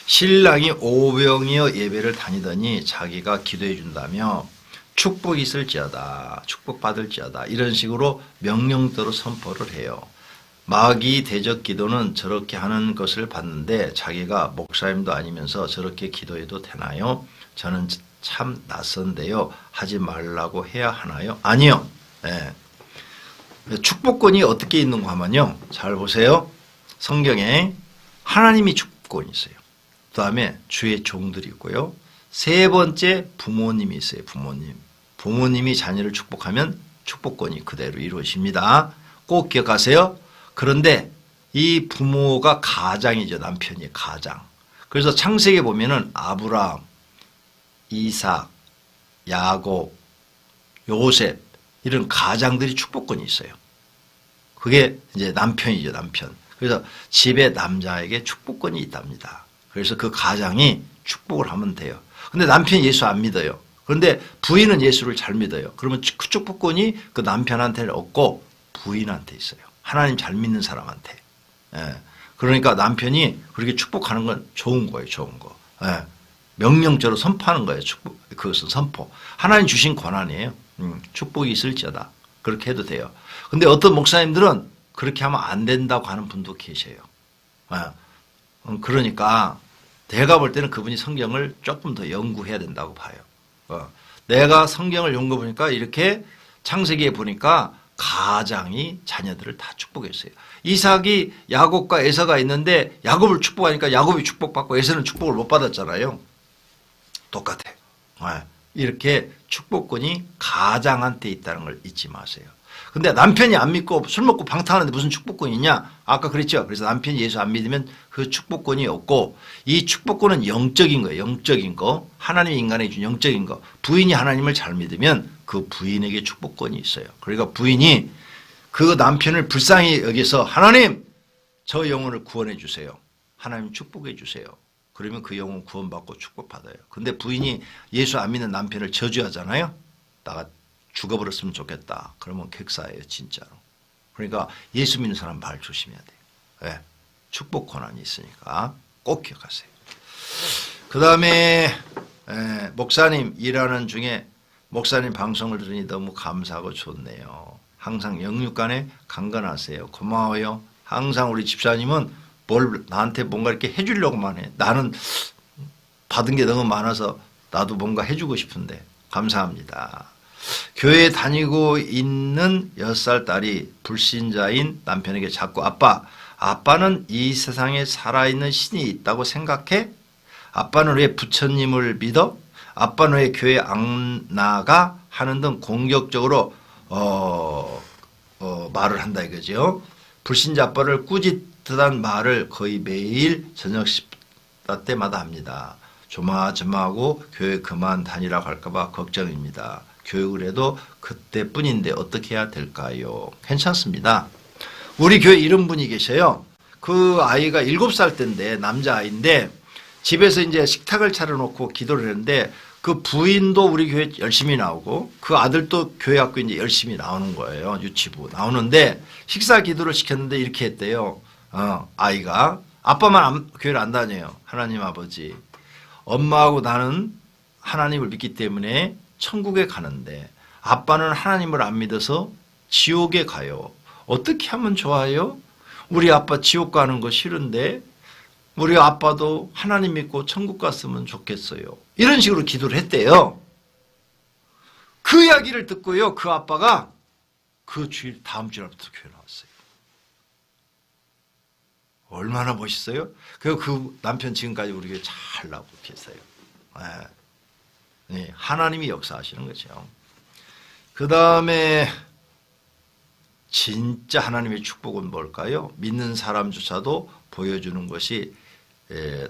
신랑이 오병이어 예배를 다니더니 자기가 기도해 준다며 축복이 있을지어다 축복받을지어다 이런 식으로 명령대로 선포를 해요. 마귀 대적 기도는 저렇게 하는 것을 봤는데 자기가 목사님도 아니면서 저렇게 기도해도 되나요? 저는 참 낯선데요. 하지 말라고 해야 하나요? 아니요. 축복권이 어떻게 있는가 하면요. 잘 보세요. 성경에 하나님이 축복권이 있어요. 그 다음에 주의 종들이 있고요. 세 번째 부모님이 있어요. 부모님이 자녀를 축복하면 축복권이 그대로 이루어집니다. 꼭 기억하세요. 그런데 이 부모가 가장이죠. 남편이 가장. 그래서 창세기에 보면은 아브라함, 이삭, 야곱, 요셉 이런 가장들이 축복권이 있어요. 그게 이제 남편이죠. 남편. 그래서 집에 남자에게 축복권이 있답니다. 그래서 그 가장이 축복을 하면 돼요. 근데 남편이 예수 안 믿어요. 그런데 부인은 예수를 잘 믿어요. 그러면 그 축복권이 그 남편한테는 없고 부인한테 있어요. 하나님 잘 믿는 사람한테. 그러니까 남편이 그렇게 축복하는 건 좋은 거예요. 좋은 거. 명령적으로 선포하는 거예요. 축복. 그것은 선포. 하나님 주신 권한이에요. 축복이 있을지어다. 그렇게 해도 돼요. 근데 어떤 목사님들은 그렇게 하면 안 된다고 하는 분도 계셔요. 그러니까 내가 볼 때는 그분이 성경을 조금 더 연구해야 된다고 봐요. 내가 성경을 연구해 보니까 이렇게 창세기에 보니까 가장이 자녀들을 다 축복했어요. 이삭이 야곱과 에서가 있는데 야곱을 축복하니까 야곱이 축복받고 에서는 축복을 못 받았잖아요. 똑같아요. 이렇게 축복권이 가장한테 있다는 걸 잊지 마세요. 근데 남편이 안 믿고 술 먹고 방탕하는데 무슨 축복권이 있냐? 아까 그랬죠. 그래서 남편이 예수 안 믿으면 그 축복권이 없고 이 축복권은 영적인 거예요. 영적인 거. 하나님이 인간에게 준 영적인 거. 부인이 하나님을 잘 믿으면 그 부인에게 축복권이 있어요. 그러니까 부인이 그 남편을 불쌍히 여기서 하나님 저 영혼을 구원해 주세요. 하나님 축복해 주세요. 그러면 그 영혼 구원받고 축복받아요. 근데 부인이 예수 안 믿는 남편을 저주하잖아요. 나가 죽어버렸으면 좋겠다. 그러면 객사예요, 진짜로. 그러니까 예수 믿는 사람 말 조심해야 돼요. 네. 축복 권한이 있으니까 꼭 기억하세요. 그 다음에 목사님 일하는 중에 목사님 방송을 들으니 너무 감사하고 좋네요. 항상 영육간에 강건하세요. 고마워요. 항상 우리 집사님은 뭘 나한테 뭔가 이렇게 해주려고만 해. 나는 받은 게 너무 많아서 나도 뭔가 해주고 싶은데 감사합니다. 교회 다니고 있는 6살 딸이 불신자인 남편에게 자꾸 아빠는 이 세상에 살아있는 신이 있다고 생각해? 아빠는 왜 부처님을 믿어? 아빠는 왜 교회 안 나가? 하는 등 공격적으로 말을 한다 이거죠. 불신자 아빠를 꾸짖듯한 말을 거의 매일 저녁 식사 때마다 합니다. 조마조마하고 교회 그만 다니라고 할까봐 걱정입니다. 교육을 해도 그때뿐인데 어떻게 해야 될까요? 괜찮습니다. 우리 교회 이런 분이 계셔요. 그 아이가 7살 때인데 남자아이인데 집에서 이제 식탁을 차려놓고 기도를 했는데 그 부인도 우리 교회 열심히 나오고 그 아들도 교회 학교 이제 열심히 나오는 거예요. 유치부 나오는데 식사 기도를 시켰는데 이렇게 했대요. 아이가 아빠만 교회를 안 다녀요. 하나님 아버지 엄마하고 나는 하나님을 믿기 때문에 천국에 가는데 아빠는 하나님을 안 믿어서 지옥에 가요. 어떻게 하면 좋아요? 우리 아빠 지옥 가는 거 싫은데 우리 아빠도 하나님 믿고 천국 갔으면 좋겠어요. 이런 식으로 기도를 했대요. 그 이야기를 듣고요. 그 아빠가 그 주일 다음 주일부터 교회 나왔어요. 얼마나 멋있어요? 그 남편 지금까지 우리 교회 잘 나오고 계세요. 네, 하나님이 역사하시는 거죠. 그 다음에 진짜 하나님의 축복은 뭘까요? 믿는 사람조차도 보여주는 것이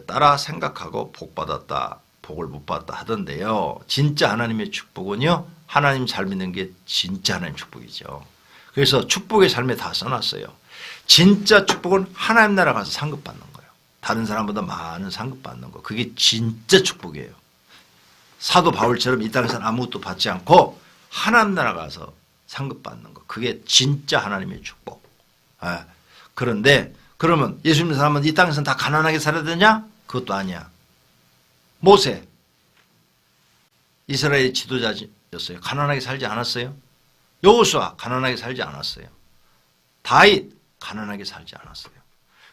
따라 생각하고 복받았다, 복을 못 받았다 하던데요. 진짜 하나님의 축복은요. 하나님 잘 믿는 게 진짜 하나님 축복이죠. 그래서 축복의 삶에 다 써놨어요. 진짜 축복은 하나님 나라 가서 상급 받는 거예요. 다른 사람보다 많은 상급 받는 거. 그게 진짜 축복이에요. 사도 바울처럼 이 땅에서는 아무것도 받지 않고 하나님 나라 가서 상급 받는 거. 그게 진짜 하나님의 축복. 그런데 그러면 예수 믿는 사람은 이 땅에서는 다 가난하게 살아야 되냐? 그것도 아니야. 모세 이스라엘의 지도자였어요. 가난하게 살지 않았어요. 여호수아 가난하게 살지 않았어요. 다윗 가난하게 살지 않았어요.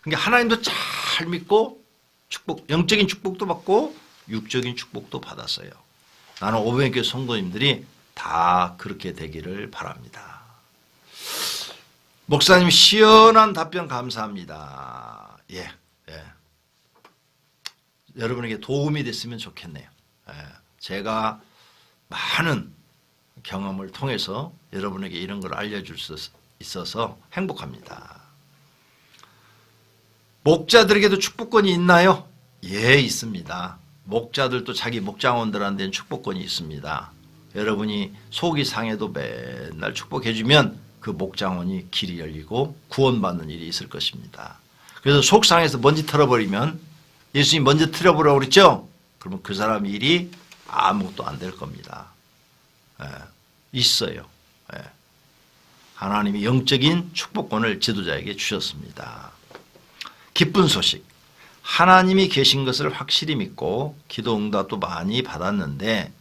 그러니까 하나님도 잘 믿고 축복, 영적인 축복도 받고 육적인 축복도 받았어요. 나는 오병이교회 성도님들이 다 그렇게 되기를 바랍니다. 목사님 시원한 답변 감사합니다. 예. 여러분에게 도움이 됐으면 좋겠네요. 제가 많은 경험을 통해서 여러분에게 이런 걸 알려줄 수 있어서 행복합니다. 목자들에게도 축복권이 있나요? 예, 있습니다. 목자들도 자기 목장원들한테는 축복권이 있습니다. 여러분이 속이 상해도 맨날 축복해주면 그 목장원이 길이 열리고 구원받는 일이 있을 것입니다. 그래서 속 상해서 먼지 털어버리면 예수님이 먼저 털어버리라고 그랬죠? 그러면 그 사람 일이 아무것도 안 될 겁니다. 있어요. 하나님이 영적인 축복권을 지도자에게 주셨습니다. 기쁜 소식. 하나님이 계신 것을 확실히 믿고 기도 응답도 많이 받았는데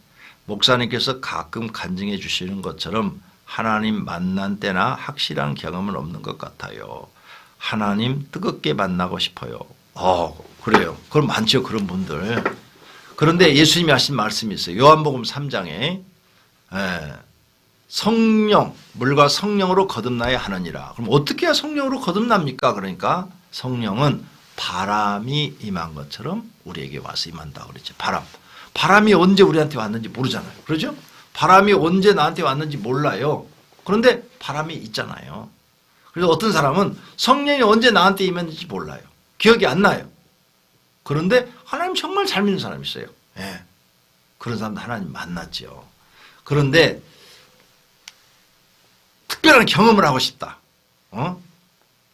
목사님께서 가끔 간증해 주시는 것처럼 하나님 만난 때나 확실한 경험은 없는 것 같아요. 하나님 뜨겁게 만나고 싶어요. 그래요. 그럼 많죠. 그런 분들. 그런데 예수님이 하신 말씀이 있어요. 요한복음 3장에 성령, 물과 성령으로 거듭나야 하느니라. 그럼 어떻게 해야 성령으로 거듭납니까? 그러니까 성령은 바람이 임한 것처럼 우리에게 와서 임한다고 그랬죠. 바람이 언제 우리한테 왔는지 모르잖아요. 그렇죠? 바람이 언제 나한테 왔는지 몰라요. 그런데 바람이 있잖아요. 그래서 어떤 사람은 성령이 언제 나한테 임했는지 몰라요. 기억이 안 나요. 그런데 하나님 정말 잘 믿는 사람이 있어요. 그런 사람도 하나님 만났죠. 그런데 특별한 경험을 하고 싶다.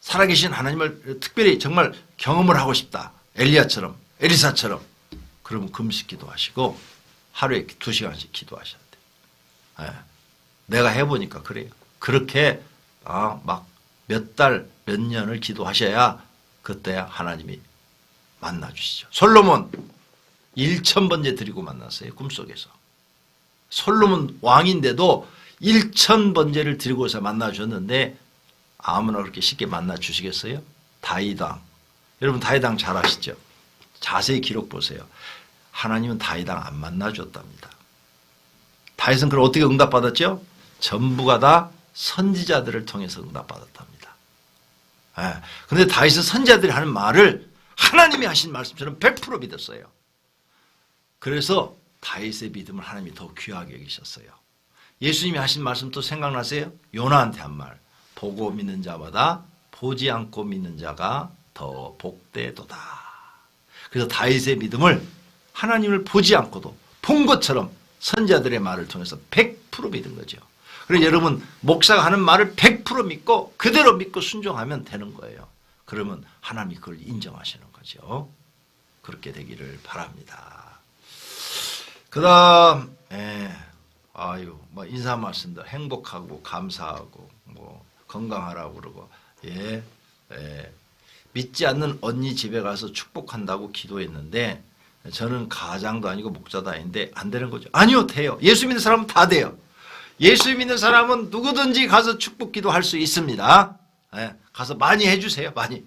살아계신 하나님을 특별히 정말 경험을 하고 싶다. 엘리야처럼. 에리사처럼. 그러면 금식 기도하시고 하루에 2시간씩 기도하셔야 돼요. 예. 내가 해보니까 그래요. 그렇게 막 몇 달, 몇 년을 기도하셔야 그때야 하나님이 만나주시죠. 솔로몬 1000번째 드리고 만났어요. 꿈속에서. 솔로몬 왕인데도 1000번째를 드리고서 만나주셨는데 아무나 그렇게 쉽게 만나주시겠어요? 다윗왕. 여러분 다윗왕 잘 아시죠? 자세히 기록 보세요. 하나님은 다윗왕 안 만나줬답니다. 다윗은 그걸 어떻게 응답받았죠? 전부가 다 선지자들을 통해서 응답받았답니다. 그런데 다윗은 선지자들이 하는 말을 하나님이 하신 말씀처럼 100% 믿었어요. 그래서 다윗의 믿음을 하나님이 더 귀하게 여기셨어요. 예수님이 하신 말씀 또 생각나세요? 요나한테 한 말. 보고 믿는 자보다 보지 않고 믿는 자가 더 복되도다. 그래서 다윗의 믿음을 하나님을 보지 않고도 본 것처럼 선지자들의 말을 통해서 100% 믿은 거죠. 그래서 여러분 목사가 하는 말을 100% 믿고 그대로 믿고 순종하면 되는 거예요. 그러면 하나님이 그걸 인정하시는 거죠. 그렇게 되기를 바랍니다. 그 다음 뭐 인사 말씀도 행복하고 감사하고 뭐 건강하라고 그러고 믿지 않는 언니 집에 가서 축복한다고 기도했는데 저는 가장도 아니고 목자도 아닌데 안 되는 거죠. 아니요, 돼요. 예수 믿는 사람은 다 돼요. 예수 믿는 사람은 누구든지 가서 축복 기도할 수 있습니다. 가서 많이 해주세요. 많이.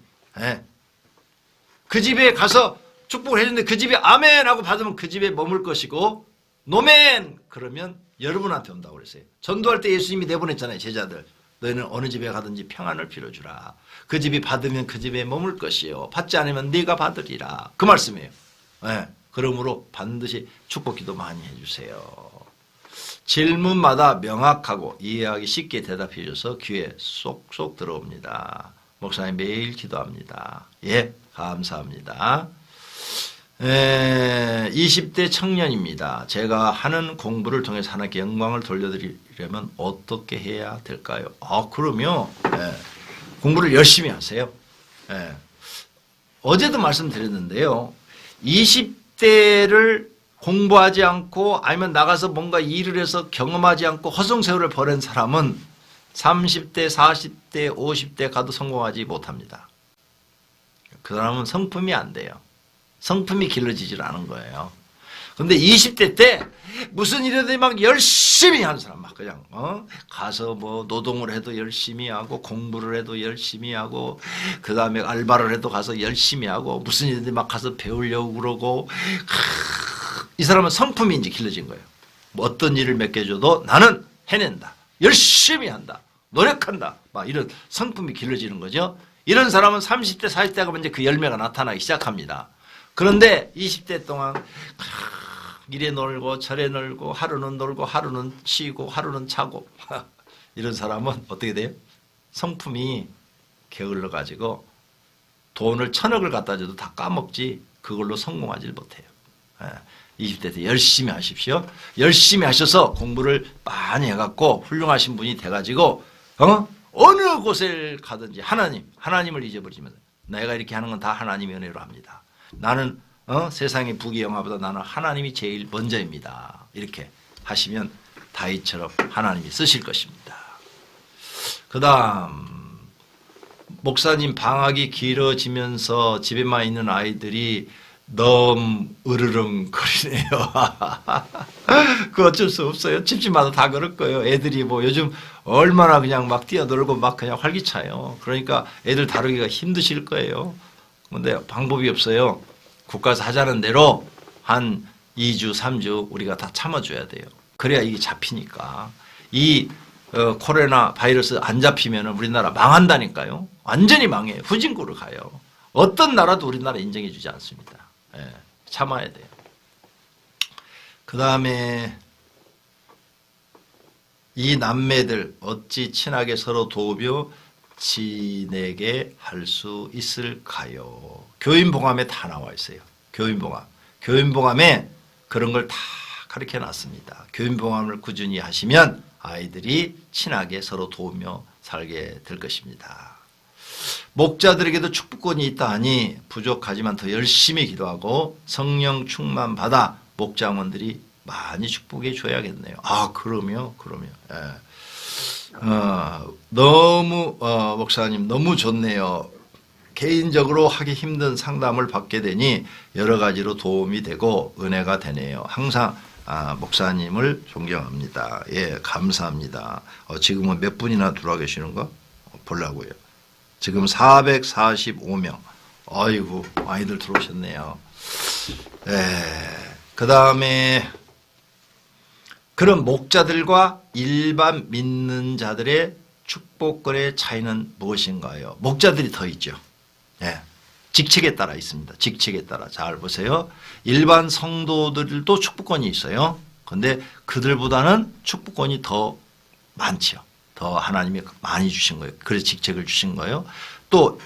그 집에 가서 축복을 해주는데 그 집에 아멘 하고 받으면 그 집에 머물 것이고 노멘 그러면 여러분한테 온다고 그랬어요. 전도할 때 예수님이 내보냈잖아요. 제자들. 너희는 어느 집에 가든지 평안을 빌어주라. 그 집이 받으면 그 집에 머물 것이요. 받지 않으면 네가 받으리라. 그 말씀이에요. 그러므로 반드시 축복 기도 많이 해주세요. 질문마다 명확하고 이해하기 쉽게 대답해 줘서 귀에 쏙쏙 들어옵니다. 목사님 매일 기도합니다. 감사합니다. 20대 청년입니다. 제가 하는 공부를 통해서 하나님께 영광을 돌려드리려면 어떻게 해야 될까요? 그러면 공부를 열심히 하세요. 어제도 말씀드렸는데요. 20대를 공부하지 않고 아니면 나가서 뭔가 일을 해서 경험하지 않고 허송세월을 보낸 사람은 30대, 40대, 50대 가도 성공하지 못합니다. 그 사람은 성품이 안 돼요. 성품이 길러지질 않은 거예요. 근데 20대 때 무슨 일이든 막 열심히 하는 사람 막 그냥 가서 뭐 노동을 해도 열심히 하고 공부를 해도 열심히 하고 그 다음에 알바를 해도 가서 열심히 하고 무슨 일이든 막 가서 배우려고 그러고 이 사람은 성품이 이제 길러진 거예요. 뭐 어떤 일을 맡겨줘도 나는 해낸다. 열심히 한다. 노력한다. 막 이런 성품이 길러지는 거죠. 이런 사람은 30대, 40대 가면 이제 그 열매가 나타나기 시작합니다. 그런데 20대 동안 이래 놀고 저래 놀고 하루는 놀고 하루는 쉬고 하루는 자고 이런 사람은 어떻게 돼요? 성품이 게을러 가지고 돈을 1000억을 갖다 줘도 다 까먹지 그걸로 성공하지 못해요. 20대 때 열심히 하십시오. 열심히 하셔서 공부를 많이 해갖고 훌륭하신 분이 돼가지고 어느 곳에 가든지 하나님을 잊어버리면 내가 이렇게 하는 건 다 하나님의 은혜로 합니다. 나는 세상의 부귀영화보다 나는 하나님이 제일 먼저입니다. 이렇게 하시면 다윗처럼 하나님이 쓰실 것입니다. 그 다음 목사님 방학이 길어지면서 집에만 있는 아이들이 너무 으르렁거리네요. 그 어쩔 수 없어요. 집집마다 다 그럴 거예요. 애들이 뭐 요즘 얼마나 그냥 막 뛰어놀고 막 그냥 활기차요. 그러니까 애들 다루기가 힘드실 거예요. 근데 방법이 없어요. 국가에서 하자는 대로 한 2주, 3주 우리가 다 참아줘야 돼요. 그래야 이게 잡히니까. 이 코로나 바이러스 안 잡히면 우리나라 망한다니까요. 완전히 망해요. 후진국으로 가요. 어떤 나라도 우리나라 인정해 주지 않습니다. 참아야 돼요. 그 다음에 이 남매들 어찌 친하게 서로 도우며 지내게 할 수 있을까요? 교인봉함에 다 나와 있어요. 교인봉함. 교인봉함에 그런 걸 다 가르쳐 놨습니다. 교인봉함을 꾸준히 하시면 아이들이 친하게 서로 도우며 살게 될 것입니다. 목자들에게도 축복권이 있다 하니 부족하지만 더 열심히 기도하고 성령 충만 받아 목장원들이 많이 축복해 줘야겠네요. 아, 그러면. 예. 너무, 목사님 너무 좋네요. 개인적으로 하기 힘든 상담을 받게 되니 여러 가지로 도움이 되고 은혜가 되네요. 항상 목사님을 존경합니다. 예, 감사합니다. 지금은 몇 분이나 들어와 계시는가? 보려고요. 지금 445명. 아이고, 많이들 들어오셨네요. 그 다음에 그런 목자들과 일반 믿는 자들의 축복권의 차이는 무엇인가요? 목자들이 더 있죠. 예. 직책에 따라 있습니다. 직책에 따라. 잘 보세요. 일반 성도들도 축복권이 있어요. 그런데 그들보다는 축복권이 더 많죠. 더 하나님이 많이 주신 거예요. 그래서 직책을 주신 거예요. 또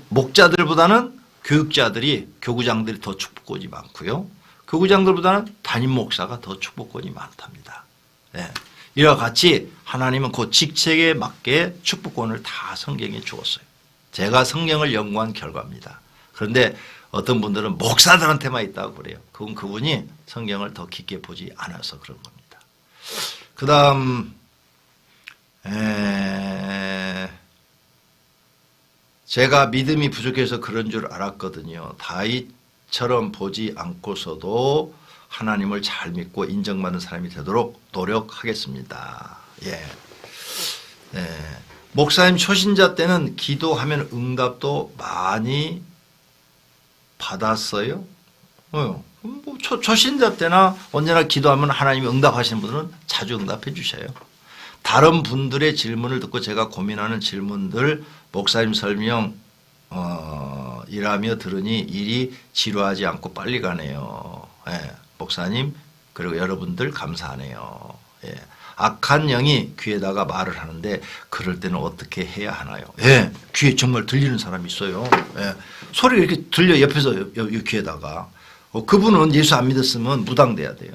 목자들보다는 교육자들이, 교구장들이 더 축복권이 많고요. 교구장들보다는 담임 목사가 더 축복권이 많답니다. 예. 이와 같이 하나님은 그 직책에 맞게 축복권을 다 성경에 주었어요. 제가 성경을 연구한 결과입니다. 그런데 어떤 분들은 목사들한테만 있다고 그래요. 그건 그분이 성경을 더 깊게 보지 않아서 그런 겁니다. 그 다음 제가 믿음이 부족해서 그런 줄 알았거든요. 다윗처럼 보지 않고서도 하나님을 잘 믿고 인정받는 사람이 되도록 노력하겠습니다. 예. 목사님 초신자 때는 기도하면 응답도 많이 받았어요? 뭐 초신자 때나 언제나 기도하면 하나님이 응답하시는 분들은 자주 응답해 주셔요. 다른 분들의 질문을 듣고 제가 고민하는 질문들 목사님 설명 이라며 들으니 일이 지루하지 않고 빨리 가네요. 예, 목사님 그리고 여러분들 감사하네요. 예, 악한 영이 귀에다가 말을 하는데 그럴 때는 어떻게 해야 하나요? 예, 귀에 정말 들리는 사람이 있어요. 예, 소리가 이렇게 들려 옆에서 귀에다가 그분은 예수 안 믿었으면 무당돼야 돼요.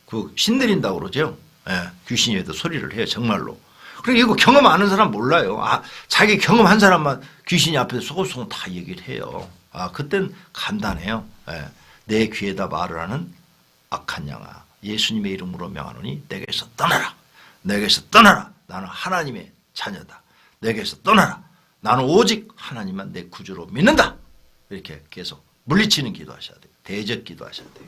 그 신내린다고 그러죠. 예, 귀신이 해도 소리를 해요. 정말로. 그리고 이거 경험 아는 사람 몰라요. 자기 경험한 사람만 귀신이 앞에서 소곤소곤 다 얘기를 해요. 그땐 간단해요. 예, 내 귀에다 말을 하는 악한 양아, 예수님의 이름으로 명하노니 내게서 떠나라. 내게서 떠나라. 나는 하나님의 자녀다. 내게서 떠나라. 나는 오직 하나님만 내 구주로 믿는다. 이렇게 계속 물리치는 기도하셔야 돼요. 대적 기도하셔야 돼요.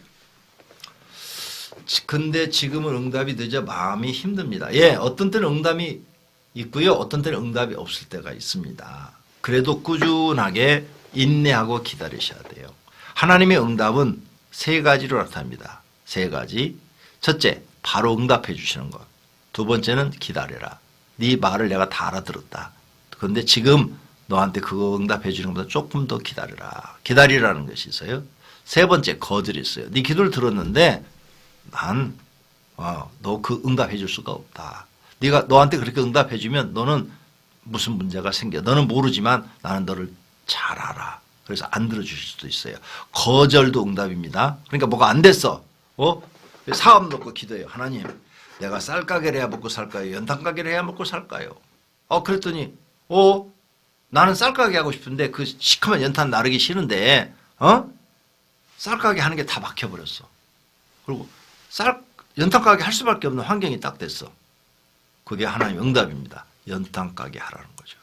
근데 지금은 응답이 늦어 마음이 힘듭니다. 예, 어떤 때는 응답이 있고요. 어떤 때는 응답이 없을 때가 있습니다. 그래도 꾸준하게 인내하고 기다리셔야 돼요. 하나님의 응답은 세 가지로 나타납니다. 세 가지. 첫째, 바로 응답해 주시는 것. 두 번째는 기다려라. 네 말을 내가 다 알아들었다. 그런데 지금 너한테 그거 응답해 주는 것보다 조금 더 기다려라. 기다리라는 것이 있어요. 세 번째, 거절이 있어요. 네 기도를 들었는데 난 너 그 응답해 줄 수가 없다. 네가 너한테 그렇게 응답해 주면 너는 무슨 문제가 생겨. 너는 모르지만 나는 너를 잘 알아. 그래서 안 들어주실 수도 있어요. 거절도 응답입니다. 그러니까 뭐가 안 됐어. 사업 놓고 기도해요. 하나님, 내가 쌀가게를 해야 먹고 살까요? 연탄가게를 해야 먹고 살까요? 그랬더니 나는 쌀가게 하고 싶은데 그 시커먼 연탄 나르기 싫은데 쌀가게 하는 게 다 막혀버렸어. 그리고 연탄가게 할 수밖에 없는 환경이 딱 됐어. 그게 하나님의 응답입니다. 연탄가게 하라는 거죠.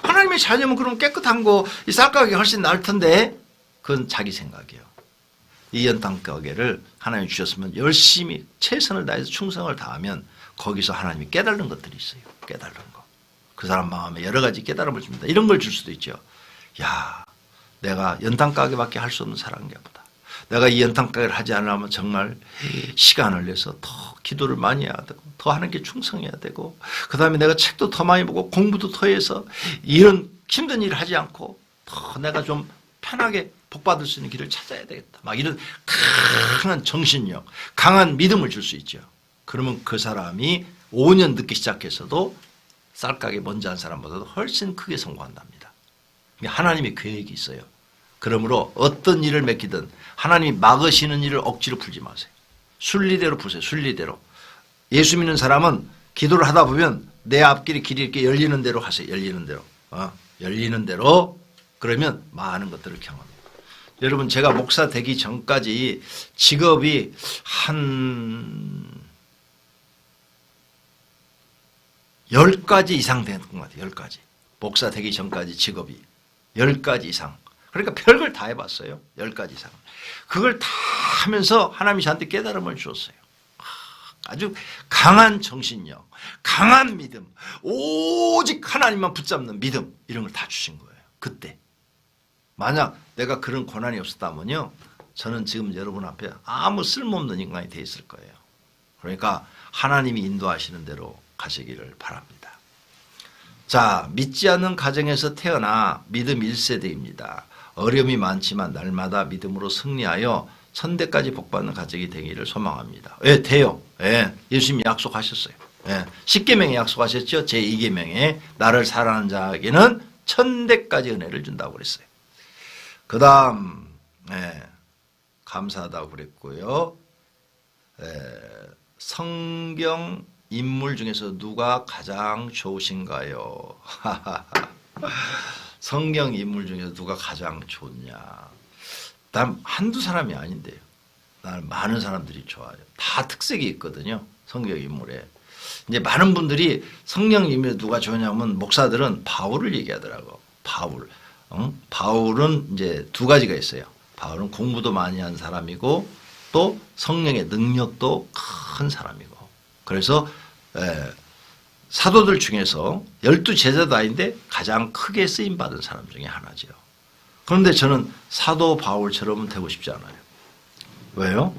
하나님의 자녀면 그럼 깨끗한 거, 이 쌀가게 훨씬 나을 텐데, 그건 자기 생각이에요. 이 연탄가게를 하나님이 주셨으면 열심히 최선을 다해서 충성을 다하면 거기서 하나님이 깨달는 것들이 있어요. 깨달는 거. 그 사람 마음에 여러 가지 깨달음을 줍니다. 이런 걸 줄 수도 있죠. 야, 내가 연탄가게밖에 할 수 없는 사람인가 보다. 내가 이 연탄가게를 하지 않으면 정말 시간을 내서 더 기도를 많이 해야 되고 더 하나님께 충성해야 되고 그 다음에 내가 책도 더 많이 보고 공부도 더 해서 이런 힘든 일을 하지 않고 더 내가 좀 편하게 복받을 수 있는 길을 찾아야 되겠다. 막 이런 강한 정신력, 강한 믿음을 줄 수 있죠. 그러면 그 사람이 5년 늦게 시작해서도 쌀가게 먼저 한 사람보다도 훨씬 크게 성공한답니다. 하나님의 계획이 있어요. 그러므로 어떤 일을 맡기든 하나님이 막으시는 일을 억지로 풀지 마세요. 순리대로 푸세요. 순리대로. 예수 믿는 사람은 기도를 하다 보면 내 앞길이 길이 이렇게 열리는 대로 하세요. 열리는 대로. 열리는 대로. 그러면 많은 것들을 경험해요. 여러분, 제가 목사 되기 전까지 직업이 한 10가지 이상 된 것 같아요. 10가지. 목사 되기 전까지 직업이 10가지 이상. 그러니까 별걸 다 해봤어요. 10가지 이상. 그걸 다 하면서 하나님이 저한테 깨달음을 주었어요. 아주 강한 정신력, 강한 믿음, 오직 하나님만 붙잡는 믿음, 이런 걸 다 주신 거예요. 그때. 만약 내가 그런 고난이 없었다면요, 저는 지금 여러분 앞에 아무 쓸모없는 인간이 돼 있을 거예요. 그러니까 하나님이 인도하시는 대로 가시기를 바랍니다. 자, 믿지 않는 가정에서 태어나 믿음 1세대입니다. 어려움이 많지만 날마다 믿음으로 승리하여 천대까지 복받는 가정이 되기를 소망합니다. 예, 돼요. 예, 예수님이 약속하셨어요. 예, 10계명에 약속하셨죠. 제2계명에 나를 사랑하는 자에게는 천대까지 은혜를 준다고 그랬어요. 그 다음, 예, 감사하다고 그랬고요. 성경 인물 중에서 누가 가장 좋으신가요? 성경 인물 중에서 누가 가장 좋냐? 난 한두 사람이 아닌데요. 나는 많은 사람들이 좋아요. 다 특색이 있거든요. 성경 인물에. 이제 많은 분들이 성경 인물에 누가 좋냐면 목사들은 바울을 얘기하더라고. 바울. 바울은 이제 두 가지가 있어요. 바울은 공부도 많이 한 사람이고 또 성령의 능력도 큰 사람이고. 그래서 사도들 중에서 12제자도 아닌데 가장 크게 쓰임받은 사람 중에 하나죠. 그런데 저는 사도 바울처럼은 되고 싶지 않아요. 왜요?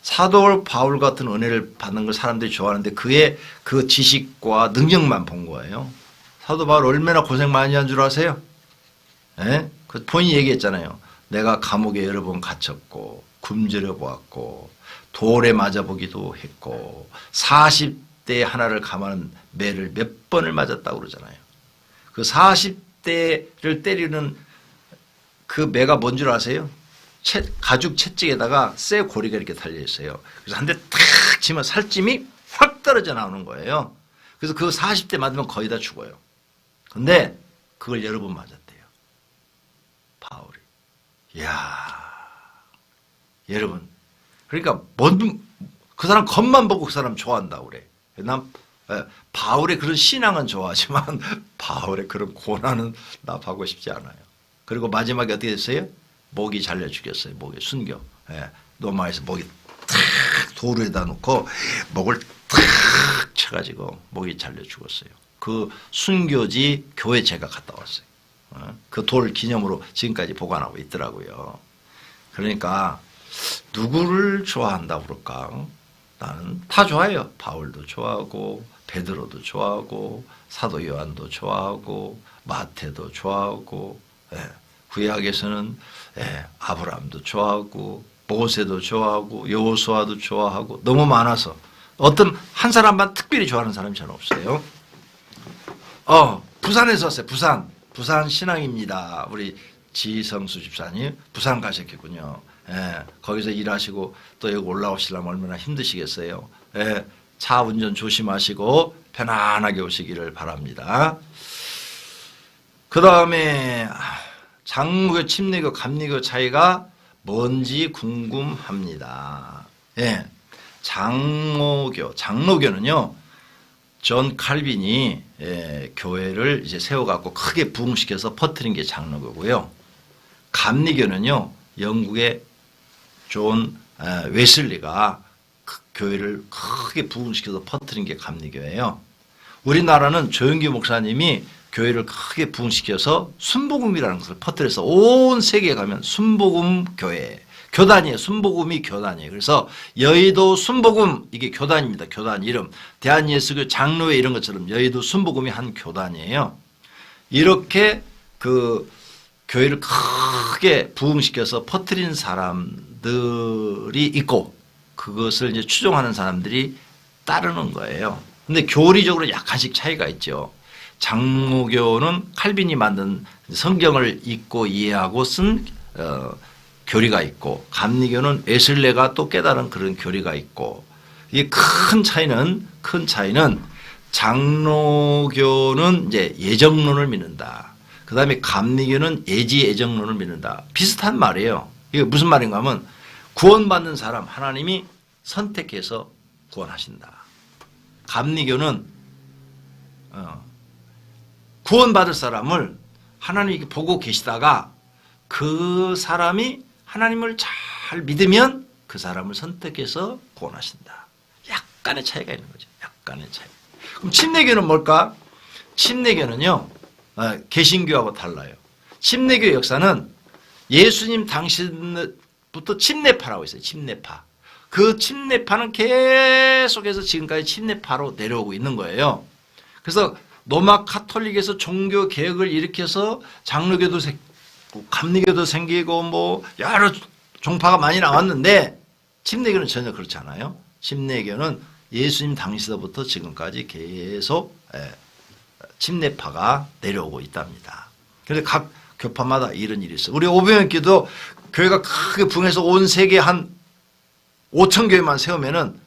사도 바울 같은 은혜를 받는 걸 사람들이 좋아하는데 그의 그 지식과 능력만 본 거예요. 사도 바울 얼마나 고생 많이 한 줄 아세요? 예? 그 본인이 얘기했잖아요. 내가 감옥에 여러 번 갇혔고 굶주려 보았고 돌에 맞아보기도 했고 40대 하나를 감하는 매를 몇 번을 맞았다고 그러잖아요. 그 40대를 때리는 그 매가 뭔 줄 아세요? 가죽 채찍에다가 쇠 고리가 이렇게 달려 있어요. 그래서 한 대 탁 치면 살찜이 확 떨어져 나오는 거예요. 그래서 그 40대 맞으면 거의 다 죽어요. 근데 그걸 여러 번 맞았대요. 바울이. 이야, 여러분. 그러니까 그 사람 겉만 보고 그 사람 좋아한다고 그래. 난 바울의 그런 신앙은 좋아하지만 바울의 그런 고난은 나 봐고 싶지 않아요. 그리고 마지막에 어떻게 됐어요? 목이 잘려 죽였어요. 목에 순교. 로마에서 목이 탁 돌에다 놓고 목을 탁 쳐가지고 목이 잘려 죽었어요. 그 순교지 교회 제가 갔다 왔어요. 그 돌 기념으로 지금까지 보관하고 있더라고요. 그러니까 누구를 좋아한다고 그럴까? 나는 다 좋아해요. 바울도 좋아하고 베드로도 좋아하고 사도 요한도 좋아하고 마태도 좋아하고 구약에서는 아브라함도 좋아하고 모세도 좋아하고 여호수아도 좋아하고 너무 많아서 어떤 한 사람만 특별히 좋아하는 사람이 저는 없어요. 부산에서 왔어요. 부산 신앙입니다. 우리 지성수 집사님 부산 가셨겠군요. 거기서 일하시고 또 여기 올라오시려면 얼마나 힘드시겠어요. 차 운전 조심하시고 편안하게 오시기를 바랍니다. 그 다음에 장로교, 침례교, 감리교 차이가 뭔지 궁금합니다. 장로교는요, 존 칼빈이 교회를 이제 세워갖고 크게 부흥시켜서 퍼뜨린 게 장로교고요. 감리교는요, 영국의 존 웨슬리가 교회를 크게 부흥시켜서 퍼뜨린 게 감리교예요. 우리나라는 조영기 목사님이 교회를 크게 부흥시켜서 순복음이라는 것을 퍼뜨려서 온 세계에 가면 순복음 교회, 교단이에요. 순복음이 교단이에요. 그래서 여의도 순복음, 이게 교단입니다. 교단 이름. 대한예수교 장로회 이런 것처럼 여의도 순복음이 한 교단이에요. 이렇게 그 교회를 크게 부흥시켜서 퍼뜨린 사람들이 있고 그것을 이제 추종하는 사람들이 따르는 거예요. 근데 교리적으로 약간씩 차이가 있죠. 장로교는 칼빈이 만든 성경을 읽고 이해하고 쓴 교리가 있고 감리교는 웨슬레가 또 깨달은 그런 교리가 있고 이 큰 차이는 장로교는 이제 예정론을 믿는다. 그 다음에 감리교는 예지애정론을 믿는다. 비슷한 말이에요. 이게 무슨 말인가 하면 구원받는 사람 하나님이 선택해서 구원하신다. 감리교는 구원받을 사람을 하나님이 보고 계시다가 그 사람이 하나님을 잘 믿으면 그 사람을 선택해서 구원하신다. 약간의 차이가 있는 거죠. 약간의 차이. 그럼 침례교는 뭘까? 침례교는요, 개신교하고 달라요. 침례교 역사는 예수님 당시부터 침례파라고 있어요. 침례파. 그 침례파는 계속해서 지금까지 침례파로 내려오고 있는 거예요. 그래서 로마 카톨릭에서 종교 개혁을 일으켜서 장로교도 생기고 감리교도 생기고 뭐 여러 종파가 많이 나왔는데 침례교는 전혀 그렇지 않아요. 침례교는 예수님 당시서부터 지금까지 계속 침례파가 내려오고 있답니다. 그래서 각 교파마다 이런 일이 있어요. 우리 오병이어교도 교회가 크게 부흥해서 온 세계 한 5천 교회만 세우면은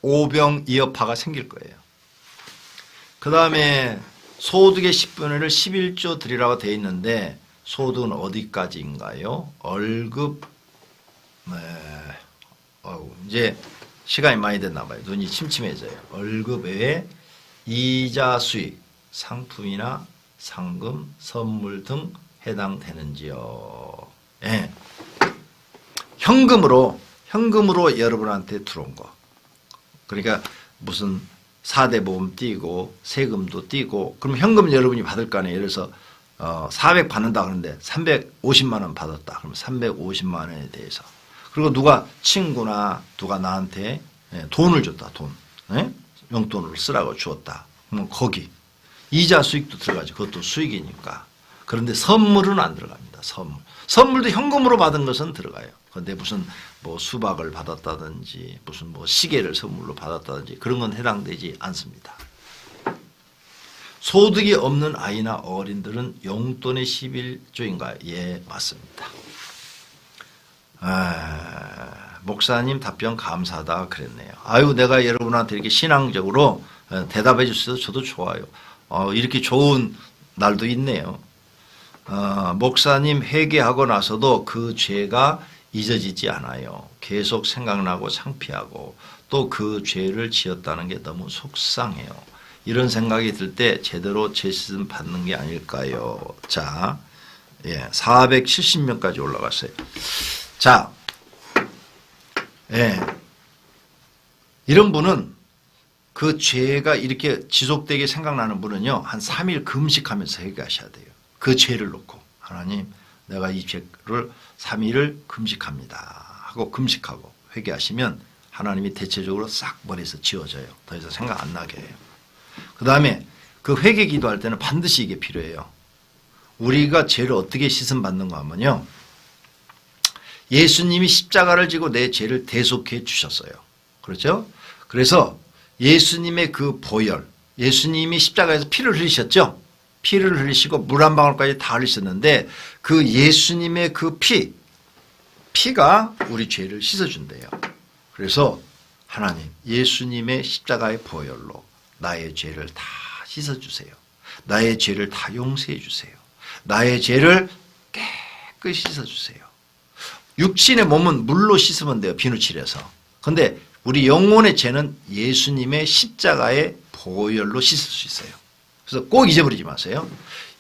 오병이어파가 생길 거예요. 그 다음에 소득의 10분의 1을 11조 드리라고 되어 있는데 소득은 어디까지인가요? 월급, 이제 시간이 많이 됐나 봐요. 눈이 침침해져요. 월급 외에 이자 수익, 상품이나 상금, 선물 등 해당되는지요? 예. 현금으로 여러분한테 들어온 거. 그러니까 무슨 4대 보험 띄고 세금도 띄고 그럼 현금 여러분이 받을 거 아니에요. 예를 들어서 400 받는다 그러는데 350만 원 받았다. 그럼 350만 원에 대해서. 그리고 누가 친구나 누가 나한테 돈을 줬다. 돈. 용돈으로 쓰라고 주었다. 그럼 거기 이자 수익도 들어가죠. 그것도 수익이니까. 그런데 선물은 안 들어갑니다. 선물도 현금으로 받은 것은 들어가요. 그런데 무슨 뭐 수박을 받았다든지 무슨 뭐 시계를 선물로 받았다든지 그런 건 해당되지 않습니다. 소득이 없는 아이나 어린들은 용돈의 11조인가요? 예, 맞습니다. 목사님 답변 감사하다 그랬네요. 아유, 내가 여러분한테 이렇게 신앙적으로 대답해 주셔서 저도 좋아요. 이렇게 좋은 날도 있네요. 목사님 회개하고 나서도 그 죄가 잊어지지 않아요. 계속 생각나고 창피하고 또 그 죄를 지었다는 게 너무 속상해요. 이런 생각이 들 때 제대로 죄씻음 받는 게 아닐까요? 자, 470명까지 올라갔어요. 자, 이런 분은 그 죄가 이렇게 지속되게 생각나는 분은요, 한 3일 금식하면서 회개하셔야 돼요. 그 죄를 놓고 하나님, 내가 이 죄를 3일을 금식합니다 하고 금식하고 회개하시면 하나님이 대체적으로 싹 머리에서 지워져요. 더 이상 생각 안 나게 해요. 그 다음에 그 회개 기도할 때는 반드시 이게 필요해요. 우리가 죄를 어떻게 씻음 받는가 하면요, 예수님이 십자가를 지고 내 죄를 대속해 주셨어요. 그렇죠? 그래서 예수님의 그 보혈, 예수님이 십자가에서 피를 흘리셨죠? 피를 흘리시고 물 한 방울까지 다 흘리셨는데 그 예수님의 그 피가 우리 죄를 씻어준대요. 그래서 하나님, 예수님의 십자가의 보혈로 나의 죄를 다 씻어주세요. 나의 죄를 다 용서해 주세요. 나의 죄를 깨끗이 씻어주세요. 육신의 몸은 물로 씻으면 돼요. 비누칠해서. 그런데 우리 영혼의 죄는 예수님의 십자가의 보혈로 씻을 수 있어요. 그래서 꼭 잊어버리지 마세요.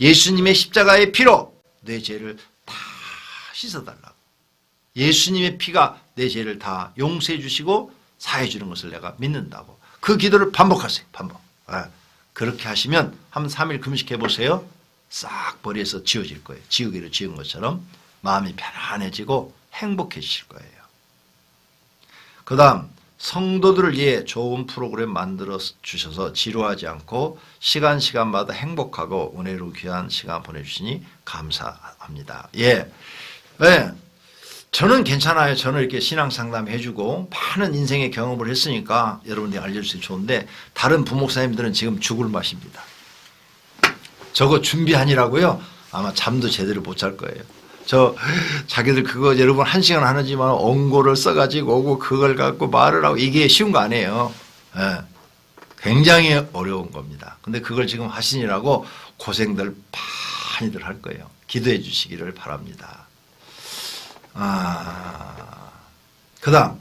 예수님의 십자가의 피로 내 죄를 다 씻어달라고. 예수님의 피가 내 죄를 다 용서해 주시고 사해 주는 것을 내가 믿는다고. 그 기도를 반복하세요. 반복. 그렇게 하시면 한 3일 금식해 보세요. 싹 머리에서 지워질 거예요. 지우개로 지운 것처럼 마음이 편안해지고 행복해지실 거예요. 그 다음, 성도들을 위해 좋은 프로그램 만들어 주셔서 지루하지 않고 시간마다 행복하고 은혜로 귀한 시간 보내주시니 감사합니다. 저는 괜찮아요. 저는 이렇게 신앙 상담 해주고 많은 인생의 경험을 했으니까 여러분들이 알려주셔서 좋은데 다른 부목사님들은 지금 죽을 맛입니다. 저거 준비하니라고요? 아마 잠도 제대로 못 잘 거예요. 자기들 그거 여러분 1시간 하는지만 원고를 써가지고 오고 그걸 갖고 말을 하고 이게 쉬운 거 아니에요. 굉장히 어려운 겁니다. 근데 그걸 지금 하시느라고 고생들 많이들 할 거예요. 기도해 주시기를 바랍니다. 그 다음,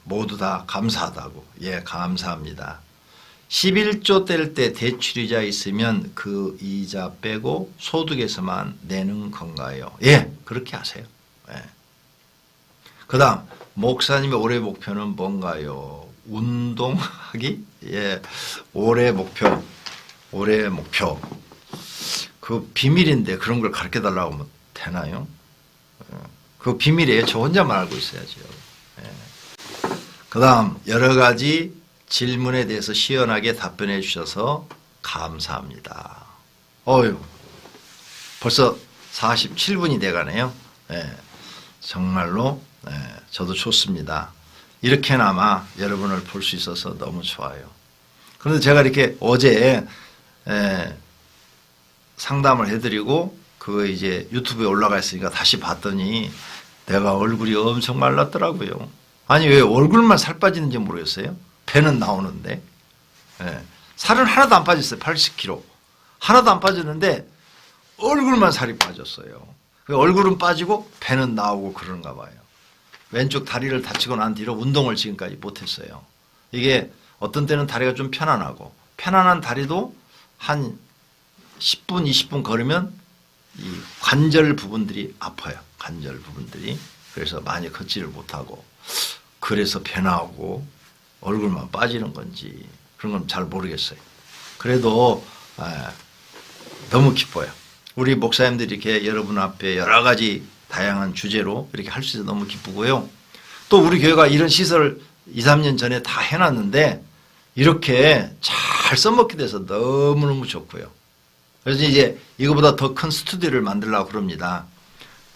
모두 다 감사하다고. 예, 감사합니다. 11조 뗄 때 대출이자 있으면 그 이자 빼고 소득에서만 내는 건가요? 예, 그렇게 하세요. 예. 그 다음, 목사님의 올해 목표는 뭔가요? 운동하기? 예, 올해 목표. 그 비밀인데 그런 걸 가르쳐 달라고 하면 되나요? 그 비밀이에요. 저 혼자만 알고 있어야죠. 예. 그 다음, 여러 가지 질문에 대해서 시원하게 답변해 주셔서 감사합니다. 벌써 47분이 돼가네요. 예, 정말로 저도 좋습니다. 이렇게나마 여러분을 볼 수 있어서 너무 좋아요. 그런데 제가 이렇게 어제 상담을 해드리고 그거 이제 유튜브에 올라가 있으니까 다시 봤더니 내가 얼굴이 엄청 말랐더라고요. 아니 왜 얼굴만 살 빠지는지 모르겠어요. 배는 나오는데 살은 하나도 안 빠졌어요. 80kg 하나도 안 빠졌는데 얼굴만 살이 빠졌어요. 얼굴은 빠지고 배는 나오고 그런가 봐요. 왼쪽 다리를 다치고 난 뒤로 운동을 지금까지 못했어요. 이게 어떤 때는 다리가 좀 편안하고 편안한 다리도 한 10분 20분 걸으면 이 관절 부분들이 아파요. 관절 부분들이. 그래서 많이 걷지를 못하고 그래서 배 나오고 얼굴만 빠지는 건지 그런 건 잘 모르겠어요. 그래도 너무 기뻐요. 우리 목사님들이 이렇게 여러분 앞에 여러 가지 다양한 주제로 이렇게 할 수 있어서 너무 기쁘고요. 또 우리 교회가 이런 시설 2, 3년 전에 다 해놨는데 이렇게 잘 써먹게 돼서 너무너무 좋고요. 그래서 이제 이거보다 더 큰 스튜디오를 만들려고 그럽니다.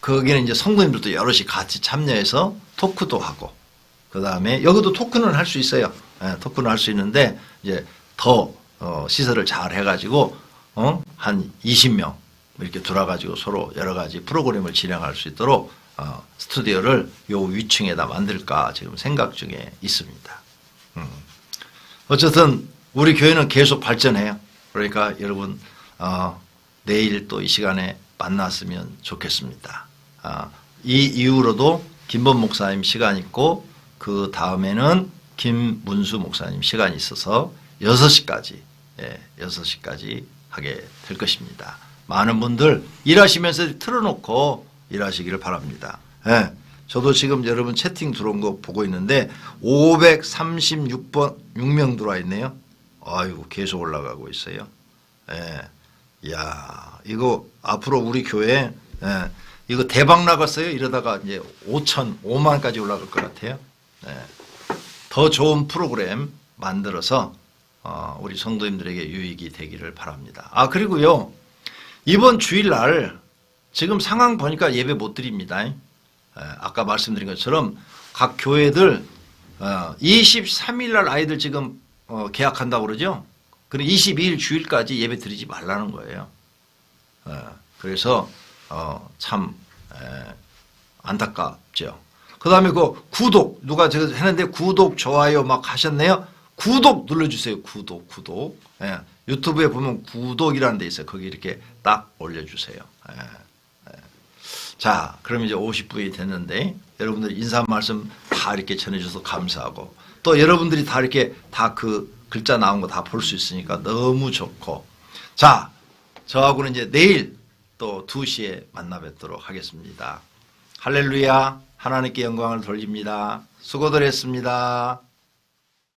거기는 이제 성도님들도 여럿이 같이 참여해서 토크도 하고 그 다음에 여기도 토크는 할 수 있어요. 토크는 할 수 있는데 이제 더 시설을 잘 해가지고 한 20명 이렇게 들어가지고 서로 여러 가지 프로그램을 진행할 수 있도록 스튜디오를 요 위층에다 만들까 지금 생각 중에 있습니다. 어쨌든 우리 교회는 계속 발전해요. 그러니까 여러분 내일 또 이 시간에 만났으면 좋겠습니다. 이 이후로도 김범 목사님 시간 있고 그 다음에는 김문수 목사님 시간이 있어서 6시까지 6시까지 하게 될 것입니다. 많은 분들 일하시면서 틀어놓고 일하시기를 바랍니다. 저도 지금 여러분 채팅 들어온 거 보고 있는데 536명 들어와 있네요. 아이고 계속 올라가고 있어요. 이야 이거 앞으로 우리 교회 이거 대박 나갔어요. 이러다가 이제 5만까지 올라갈 것 같아요. 더 좋은 프로그램 만들어서 우리 성도님들에게 유익이 되기를 바랍니다. 그리고요 이번 주일날 지금 상황 보니까 예배 못 드립니다. 아까 말씀드린 것처럼 각 교회들 23일 날 아이들 지금 계약한다고 그러죠. 그리고 22일 주일까지 예배 드리지 말라는 거예요. 그래서 참 안타깝죠. 그 다음에 그 구독 누가 제가 했는데 구독 좋아요 막 하셨네요. 구독 눌러주세요. 구독. 유튜브에 보면 구독이라는 데 있어요. 거기 이렇게 딱 올려주세요. 자, 그럼 이제 50분이 됐는데 여러분들 인사 말씀 다 이렇게 전해주셔서 감사하고 또 여러분들이 다 이렇게 다 그 글자 나온 거 다 볼 수 있으니까 너무 좋고 자, 저하고는 이제 내일 또 2시에 만나 뵙도록 하겠습니다. 할렐루야. 하나님께 영광을 돌립니다. 수고들 했습니다.